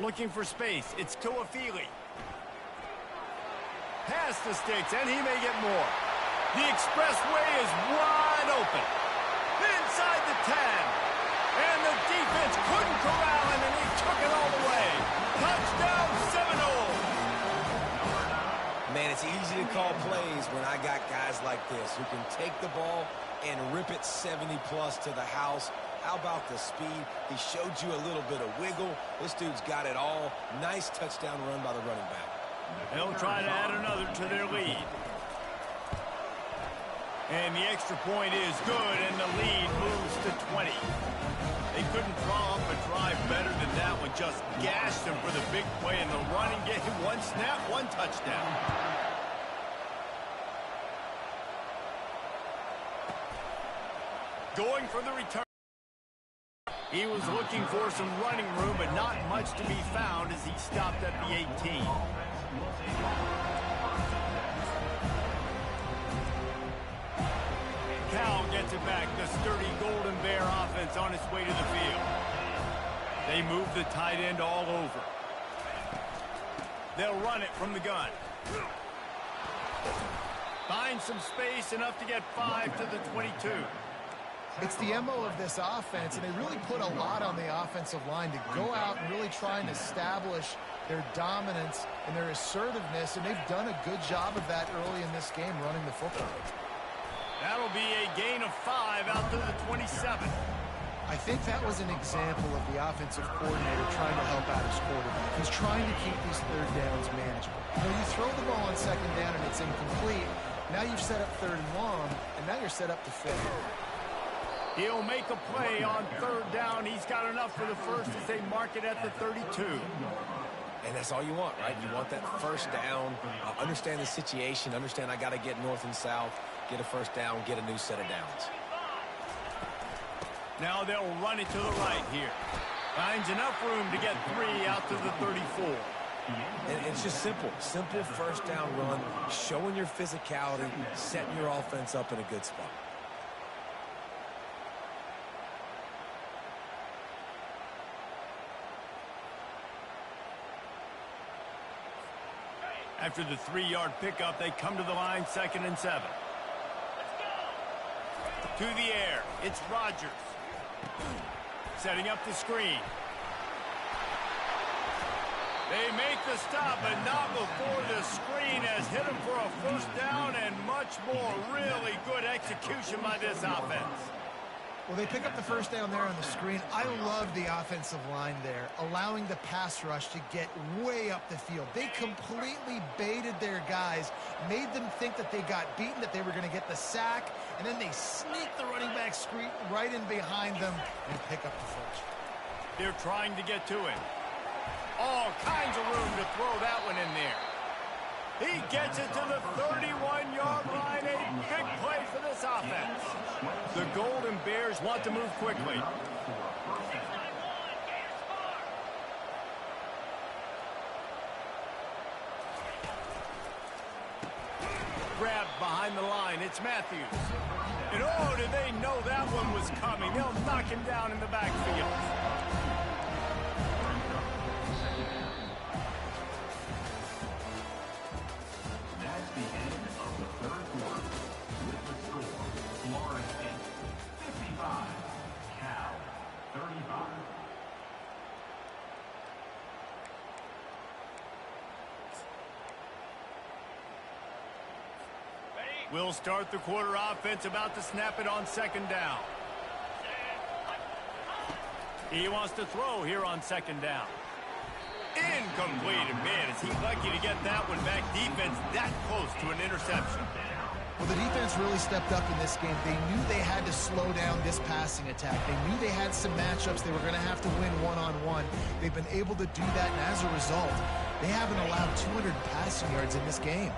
Looking for space. It's Tuafili. Pass the sticks, and he may get more. The expressway is wide open. Inside the 10. And the defense couldn't corral him, and he took it all the way. Touchdown, Seminole. Man, it's easy to call plays when I got guys like this who can take the ball and rip it 70-plus to the house. How about the speed? He showed you a little bit of wiggle. This dude's got it all. Nice touchdown run by the running back. They'll try to add another to their lead. And the extra point is good, and the lead moves to 20. They couldn't draw up a drive better than that one. Just gashed them for the big play in the running game. 1 snap, 1 touchdown. Going for the return. He was looking for some running room, but not much to be found as he stopped at the 18. Cal gets it back. The sturdy Golden Bear offense on its way to the field. They move the tight end all over. They'll run it from the gun. Find some space, enough to get 5 to the 22. It's the MO of this offense, and they really put a lot on the offensive line to go out and really try and establish their dominance and their assertiveness, and they've done a good job of that early in this game running the football. That'll be a gain of 5 out to the 27. I think that was an example of the offensive coordinator trying to help out his quarterback. He's trying to keep these 3rd downs manageable. You know, you throw the ball on 2nd down and it's incomplete. Now you've set up 3rd and long, and now you're set up to 5th. He'll make a play on 3rd down. He's got enough for the first as they mark it at the 32. And that's all you want, right? You want that first down. Understand the situation. Understand I got to get north and south, get a first down, get a new set of downs. Now they'll run it to the right here. Finds enough room to get 3 out to the 34. And it's just simple. Simple first down run, showing your physicality, setting your offense up in a good spot. After the 3-yard pickup, they come to the line, 2nd and 7. To the air, it's Rodgers. Setting up the screen. They make the stop, but not before the screen has hit him for a first down, and much more. Really good execution by this offense. Well, they pick up the first down there on the screen. I love the offensive line there, allowing the pass rush to get way up the field. They completely baited their guys, made them think that they got beaten, that they were going to get the sack, and then they sneak the running back screen right in behind them and pick up the first. They're trying to get to him. All kinds of room to throw that one in there. He gets it to the 31-yard line. A big play for this offense. The Golden Bears want to move quickly. Grabbed behind the line. It's Matthews. And oh, did they know that one was coming? They'll knock him down in the backfield. That's the end of the third quarter. With the score, Florida State 55, Cal 35. We'll start the quarter offense, about to snap it on second down. He wants to throw here on second down. Incomplete. And man, is he lucky to get that one back. Defense that close to an interception. Well, the defense really stepped up in this game. They knew they had to slow down this passing attack. They knew they had some matchups they were going to have to win one-on-one. They've been able to do that, and as a result, they haven't allowed 200 passing yards in this game.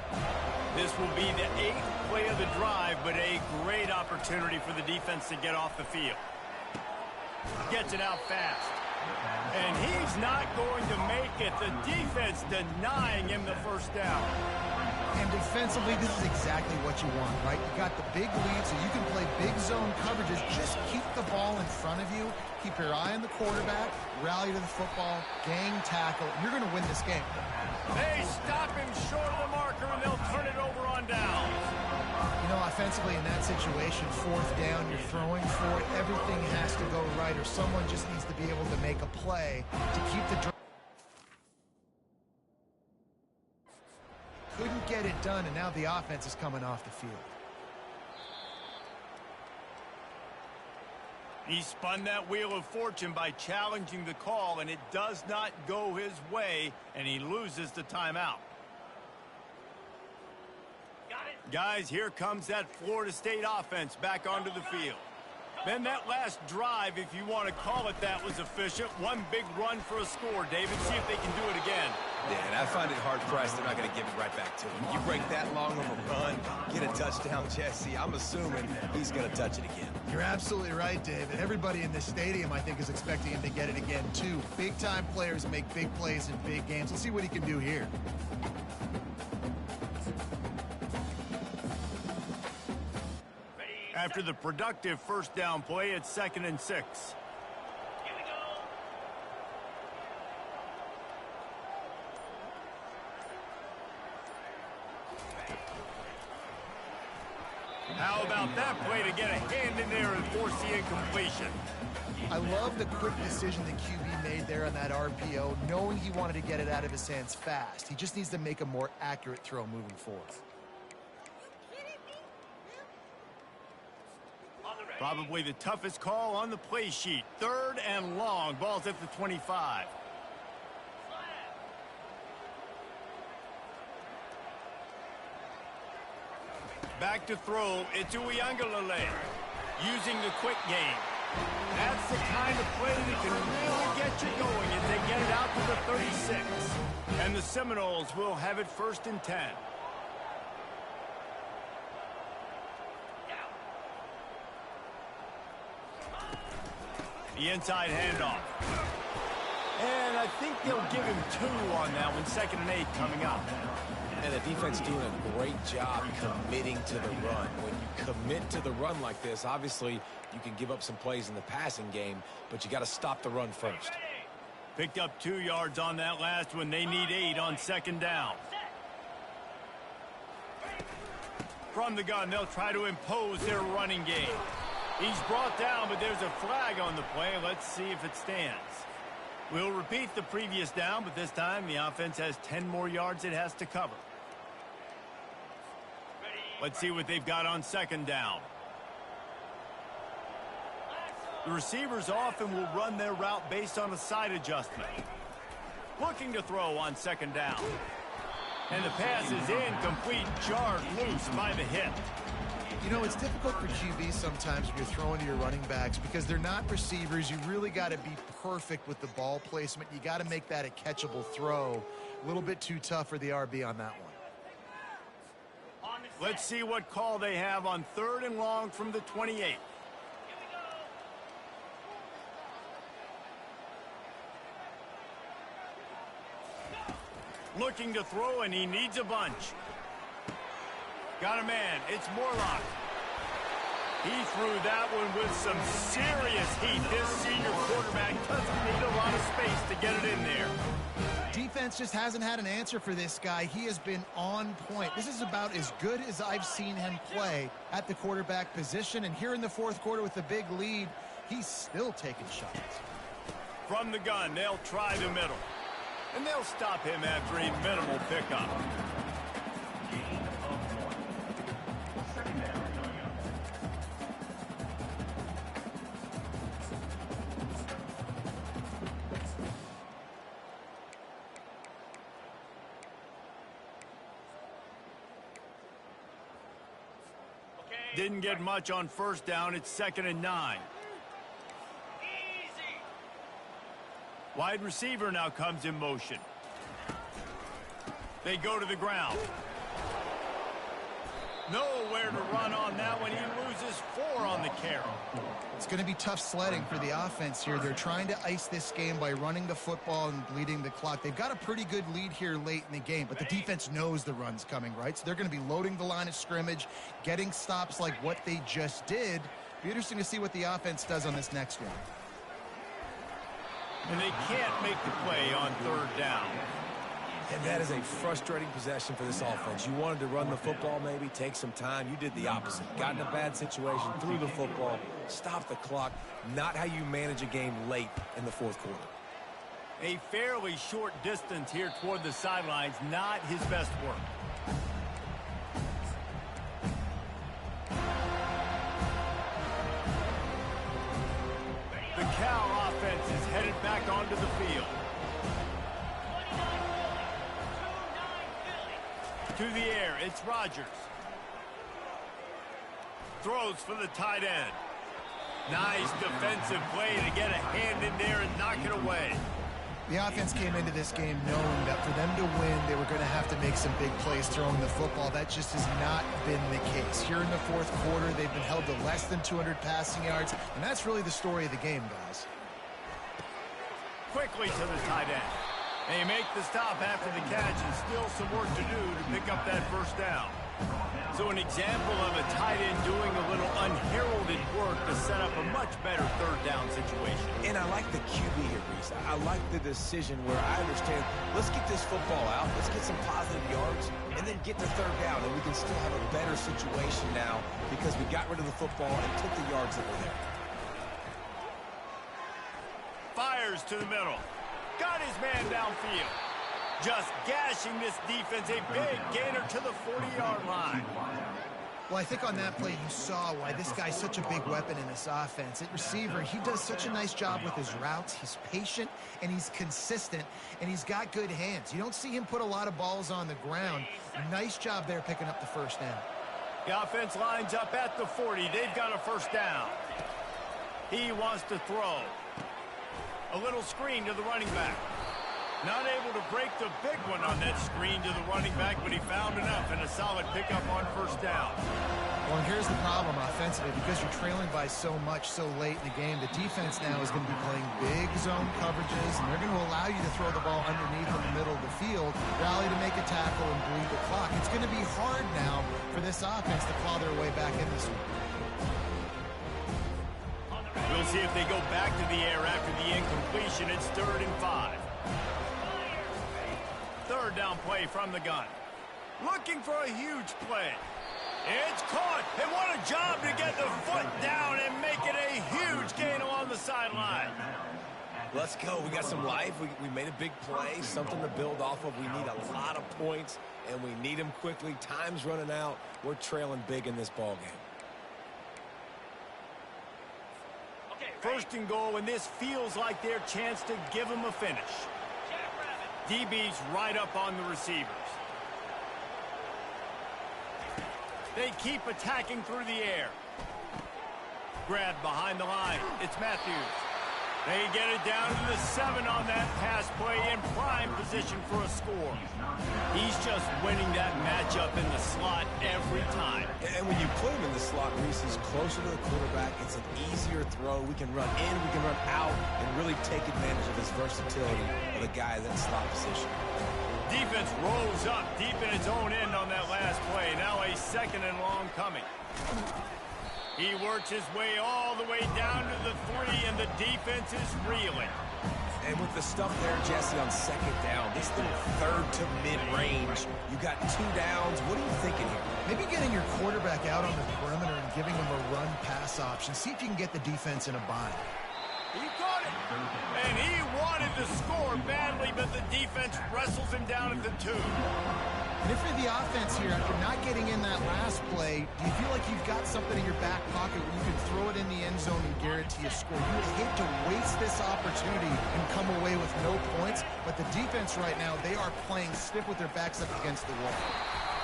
This will be the 8th play of the drive, but a great opportunity for the defense to get off the field. Gets it out fast. And he's not going to make it. The defense denying him the first down. And defensively, this is exactly what you want, right? You got the big lead, so you can play big zone coverages. Just keep the ball in front of you. Keep your eye on the quarterback. Rally to the football. Gang tackle. You're going to win this game. They stop him short of the marker, and they'll turn it over on down. You know, offensively in that situation, fourth down, you're throwing for it. Everything has to go right, or someone just needs to be able to make a play to keep the drive. Couldn't get it done, and now the offense is coming off the field. He spun that wheel of fortune by challenging the call, and it does not go his way, and he loses the timeout. Guys, here comes that Florida State offense back onto the field. Then that last drive, if you want to call it that, was efficient. One big run for a score. David, see if they can do it again. Yeah, and I find it hard-pressed they're not going to give it right back to him. You break that long of a run, get a touchdown, Jesse, I'm assuming he's going to touch it again. You're absolutely right, David. Everybody in this stadium, I think, is expecting him to get it again, too. Big-time players make big plays in big games. Let's see what he can do here. After the productive first down play, it's 2nd and 6. How about that play to get a hand in there and force the incompletion? I love the quick decision the QB made there on that RPO, knowing he wanted to get it out of his hands fast. He just needs to make a more accurate throw moving forward. Probably the toughest call on the play sheet. 3rd and long. Ball's at the 25. Back to throw. It's Uiagalelei using the quick game. That's the kind of play that can really get you going as they get it out to the 36. And the Seminoles will have it 1st and 10. The inside handoff. And I think they'll give him 2 on that one. 2nd and 8 coming up. And the defense doing a great job committing to the run. When you commit to the run like this, obviously you can give up some plays in the passing game, but you got to stop the run first. Picked up 2 yards on that last one. They need 8 on 2nd down. From the gun, they'll try to impose their running game. He's brought down, but there's a flag on the play. Let's see if it stands. We'll repeat the previous down, but this time the offense has 10 more yards it has to cover. Let's see what they've got on 2nd down. The receivers often will run their route based on a side adjustment. Looking to throw on 2nd down. And the pass is incomplete, jarred loose by the hit. You know, it's difficult for QBs sometimes when you're throwing to your running backs because they're not receivers. You really got to be perfect with the ball placement. You got to make that a catchable throw. A little bit too tough for the RB on that one. Let's see what call they have on 3rd and long from the 28. Looking to throw, and he needs a bunch. Got a man. It's Morlock. He threw that one with some serious heat. This senior quarterback doesn't need a lot of space to get it in there. Defense just hasn't had an answer for this guy. He has been on point. This is about as good as I've seen him play at the quarterback position. And here in the 4th quarter with the big lead, he's still taking shots. From the gun, they'll try the middle. And they'll stop him after a minimal pickup. Didn't get much on 1st down. It's 2nd and 9. Easy. Wide receiver now comes in motion. They go to the ground. Nowhere to run on that one. He loses 4 on the carry. It's going to be tough sledding for the offense here. They're trying to ice this game by running the football and bleeding the clock. They've got a pretty good lead here late in the game, but the defense knows the run's coming, right? So they're going to be loading the line of scrimmage, getting stops like what they just did. Be interesting to see what the offense does on this next one. And they can't make the play on 3rd down. And that is a frustrating possession for this offense. You wanted to run the football, maybe take some time. You did the opposite. Got in a bad situation, threw the football, stopped the clock. Not how you manage a game late in the 4th quarter. A fairly short distance here toward the sidelines, not his best work. The Cal offense is headed back onto the field. 29 Philly. 29 Philly. To the air, it's Rodgers. Throws for the tight end. Nice defensive play to get a hand in there and knock it away. The offense came into this game knowing that for them to win, they were going to have to make some big plays throwing the football. That just has not been the case. Here in the 4th quarter, they've been held to less than 200 passing yards, and that's really the story of the game, guys. Quickly to the tight end. They make the stop after the catch, and still some work to do to pick up that 1st down. So an example of a tight end doing a little unheralded work to set up a much better 3rd down situation. And I like the QB here, Reese. I like the decision where I understand, let's get this football out, let's get some positive yards, and then get to 3rd down, and we can still have a better situation now because we got rid of the football and took the yards that were there. Fires to the middle. Got his man downfield. Just gashing this defense, a big gainer to the 40-yard line. Well, I think on that play you saw why this guy's such a big weapon in this offense. At receiver, he does such a nice job with his routes. He's patient, and he's consistent, and he's got good hands. You don't see him put a lot of balls on the ground. Nice job there picking up the 1st down. The offense lines up at the 40. They've got a 1st down. He wants to throw. A little screen to the running back. Not able to break the big one on that screen to the running back, but he found enough and a solid pickup on 1st down. Well, and here's the problem offensively. Because you're trailing by so much so late in the game, the defense now is going to be playing big zone coverages, and they're going to allow you to throw the ball underneath in the middle of the field, rally to make a tackle, and bleed the clock. It's going to be hard now for this offense to claw their way back in this one. We'll see if they go back to the air after the incompletion. It's 3rd and 5. 3rd down play from the gun. Looking for a huge play. It's caught, and what a job to get the foot down and make it a huge gain along the sideline. Let's go. We got some life. We made a big play, something to build off of. We need a lot of points, and we need them quickly. Time's running out. We're trailing big in this ball game. 1st and goal, and this feels like their chance to give them a finish. DB's right up on the receivers. They keep attacking through the air. Grabbed behind the line. It's Matthews. They get it down to the 7 on that pass play in prime position for a score. He's just winning that matchup in the slot every time. And when you put him in the slot, Reese, he's closer to the quarterback. It's an easier throw. We can run in, we can run out, and really take advantage of his versatility of the guy in that slot position. Defense rolls up deep in its own end on that last play. Now a 2nd and long coming. He works his way all the way down to the 3, and the defense is reeling. And with the stuff there, Jesse, on 2nd down, this little 3rd to mid-range, you got 2 downs. What are you thinking here? Maybe getting your quarterback out on the perimeter and giving him a run-pass option. See if you can get the defense in a bind. He caught it, and he wanted to score badly, but the defense wrestles him down at the 2. And if you're the offense here, after not getting in that last play, do you feel like you've got something in your back pocket where you can throw it in the end zone and guarantee a score? You would hate to waste this opportunity and come away with no points, but the defense right now, they are playing stiff with their backs up against the wall.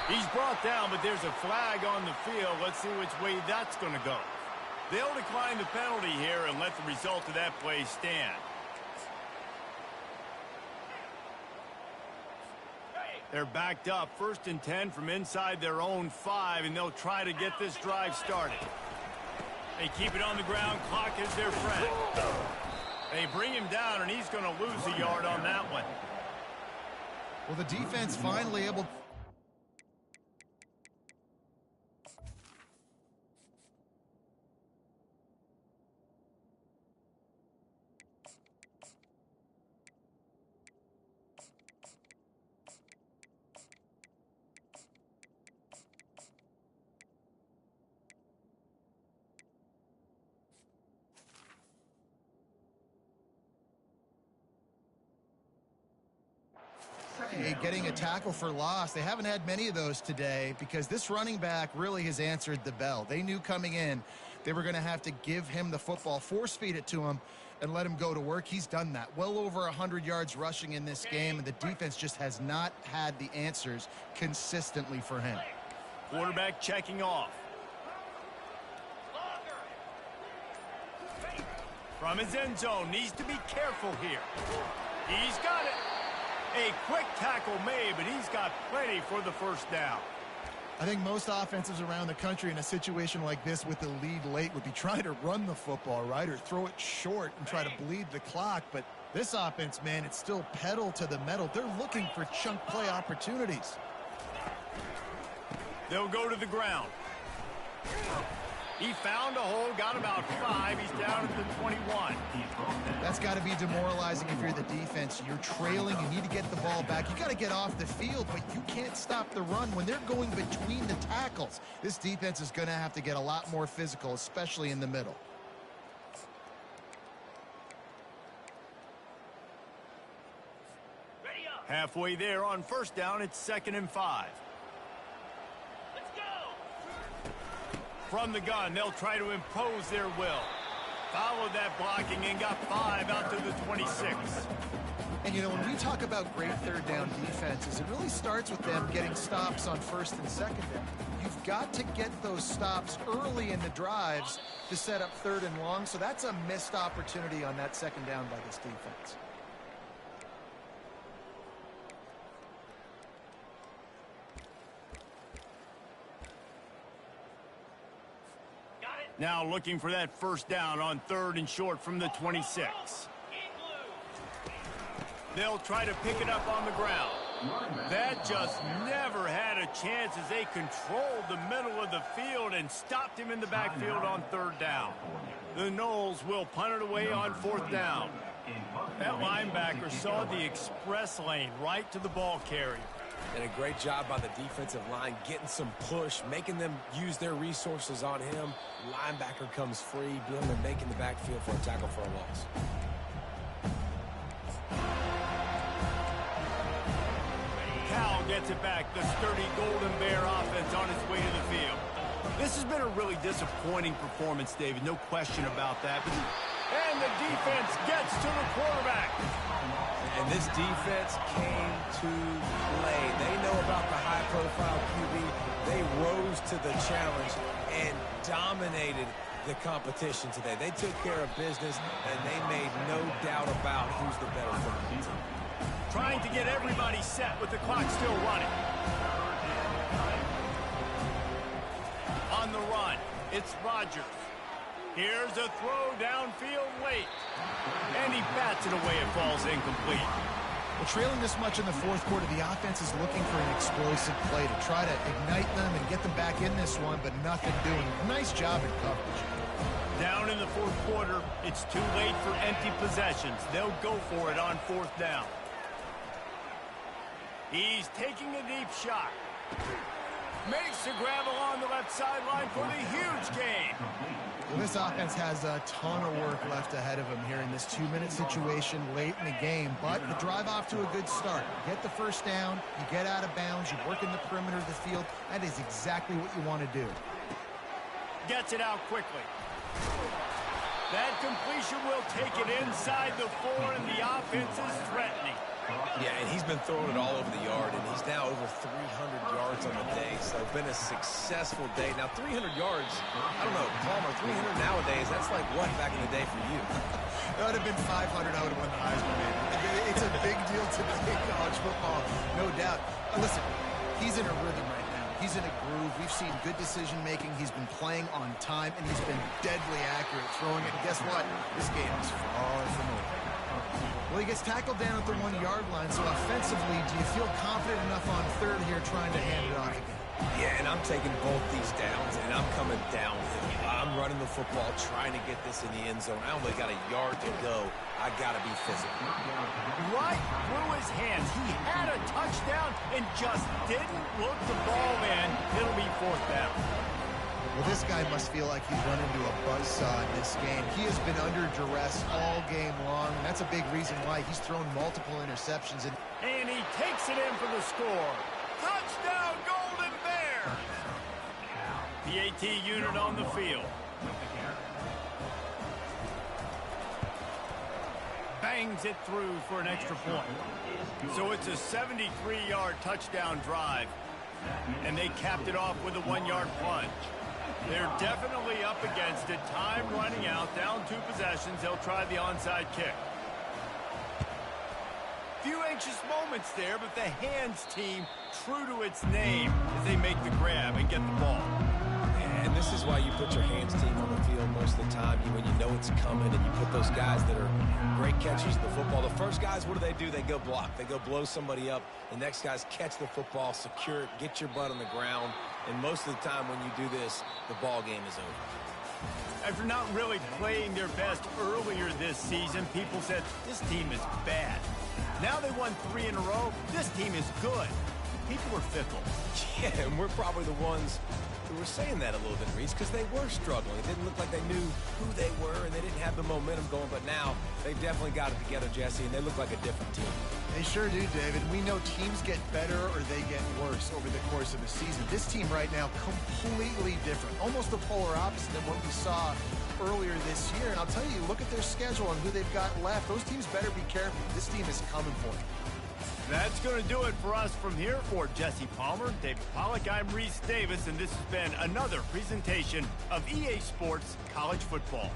He's brought down, but there's a flag on the field. Let's see which way that's going to go. They'll decline the penalty here and let the result of that play stand. They're backed up, 1st and 10 from inside their own 5, and they'll try to get this drive started. They keep it on the ground. Clock is their friend. They bring him down, and he's going to lose a yard on that one. Well, the defense finally able... getting a tackle for loss. They haven't had many of those today because this running back really has answered the bell. They knew coming in they were going to have to give him the football, force feed it to him, and let him go to work. He's done that. Well over 100 yards rushing in this game, and the defense just has not had the answers consistently for him. Quarterback checking off. From his end zone, needs to be careful here. He's got it. A quick tackle made, but he's got plenty for the 1st down. I think most offenses around the country in a situation like this with the lead late would be trying to run the football, right, or throw it short and try to bleed the clock. But this offense, man, it's still pedal to the metal. They're looking for chunk play opportunities. They'll go to the ground. He found a hole, got about 5. He's down at the 21. That's got to be demoralizing if you're the defense. You're trailing. You need to get the ball back. You got to get off the field, but you can't stop the run when they're going between the tackles. This defense is going to have to get a lot more physical, especially in the middle. Halfway there on 1st down, it's 2nd and 5. From the gun, they'll try to impose their will. Followed that blocking and got 5 out to the 26. And, you know, when we talk about great 3rd down defenses, it really starts with them getting stops on 1st and 2nd down. You've got to get those stops early in the drives to set up 3rd and long, so that's a missed opportunity on that 2nd down by this defense. Now looking for that 1st down on 3rd and short from the 26. They'll try to pick it up on the ground. That just never had a chance as they controlled the middle of the field and stopped him in the backfield on 3rd down. The Noles will punt it away on 4th down. That linebacker saw the express lane right to the ball carrier. And a great job by the defensive line getting some push, making them use their resources on him. Linebacker comes free, Bloomer making the backfield for a tackle for a loss. Cal gets it back. The sturdy Golden Bear offense on its way to the field. This has been a really disappointing performance, David. No question about that. And the defense gets to the quarterback. And this defense came to play. They know about the high-profile QB. They rose to the challenge and dominated the competition today. They took care of business, and they made no doubt about who's the better football team. Trying to get everybody set with the clock still running. On the run, it's Rodgers. Here's a throw downfield late. And he bats it away. It falls incomplete. Well, trailing this much in the fourth quarter, the offense is looking for an explosive play to try to ignite them and get them back in this one, but nothing doing. Nice job in coverage. Down in the fourth quarter, it's too late for empty possessions. They'll go for it on fourth down. He's taking a deep shot. Makes the grab along the left sideline for the huge gain. Well, this offense has a ton of work left ahead of them here in this 2-minute situation late in the game, but the drive off to a good start. You get the first down, you get out of bounds, you work in the perimeter of the field. That is exactly what you want to do. Gets it out quickly. That completion will take it inside the 4, and the offense is threatening. Yeah, and he's been throwing it all over the yard, and he's now over 300 yards on the day. So it's been a successful day. Now, 300 yards, I don't know, Palmer, 300 nowadays, that's like what back in the day for you? That would have been 500, I would have won the Heisman, man. It's a big deal today in college football, no doubt. Listen, he's in a rhythm right now. He's in a groove. We've seen good decision-making. He's been playing on time, and he's been deadly accurate throwing it. And guess what? This game is far from over. Well, he gets tackled down at the 1-yard line, so offensively, do you feel confident enough on third here trying to hand it off again? Yeah, and I'm taking both these downs, and I'm coming downhill. I'm running the football, trying to get this in the end zone. I only got a yard to go. I got to be physical. Right through his hands. He had a touchdown and just didn't look the ball in. It'll be fourth down. Well, this guy must feel like he's run into a buzzsaw in this game. He has been under duress all game long, and that's a big reason why he's thrown multiple interceptions. And he takes it in for the score. Touchdown, Golden Bear! The AT unit on the field. Bangs it through for an extra point. So it's a 73-yard touchdown drive. And they capped it off with a 1-yard plunge. They're definitely up against it. Time running out. Down 2 possessions. They'll try the onside kick. Few anxious moments there, but the hands team true to its name as they make the grab and get the ball. And this is why you put your hands team on the field most of the time when you know it's coming, and you put those guys that are great catchers of the football. The first guys, what do? They go block. They go blow somebody up. The next guys catch the football, secure it, get your butt on the ground. And most of the time when you do this, the ball game is over. After not really playing their best earlier this season, people said, this team is bad. Now they won 3 in a row. This team is good. People are fickle. Yeah, and we're probably the ones who were saying that a little bit, Reese, because they were struggling. It didn't look like they knew who they were, and they didn't have the momentum going. But now they've definitely got it together, Jesse, and they look like a different team. They sure do, David. We know teams get better or they get worse over the course of the season. This team right now, completely different. Almost the polar opposite than what we saw earlier this year. And I'll tell you, look at their schedule and who they've got left. Those teams better be careful. This team is coming for you. That's going to do it for us from here. For Jesse Palmer, David Pollack, I'm Reese Davis, and this has been another presentation of EA Sports College Football.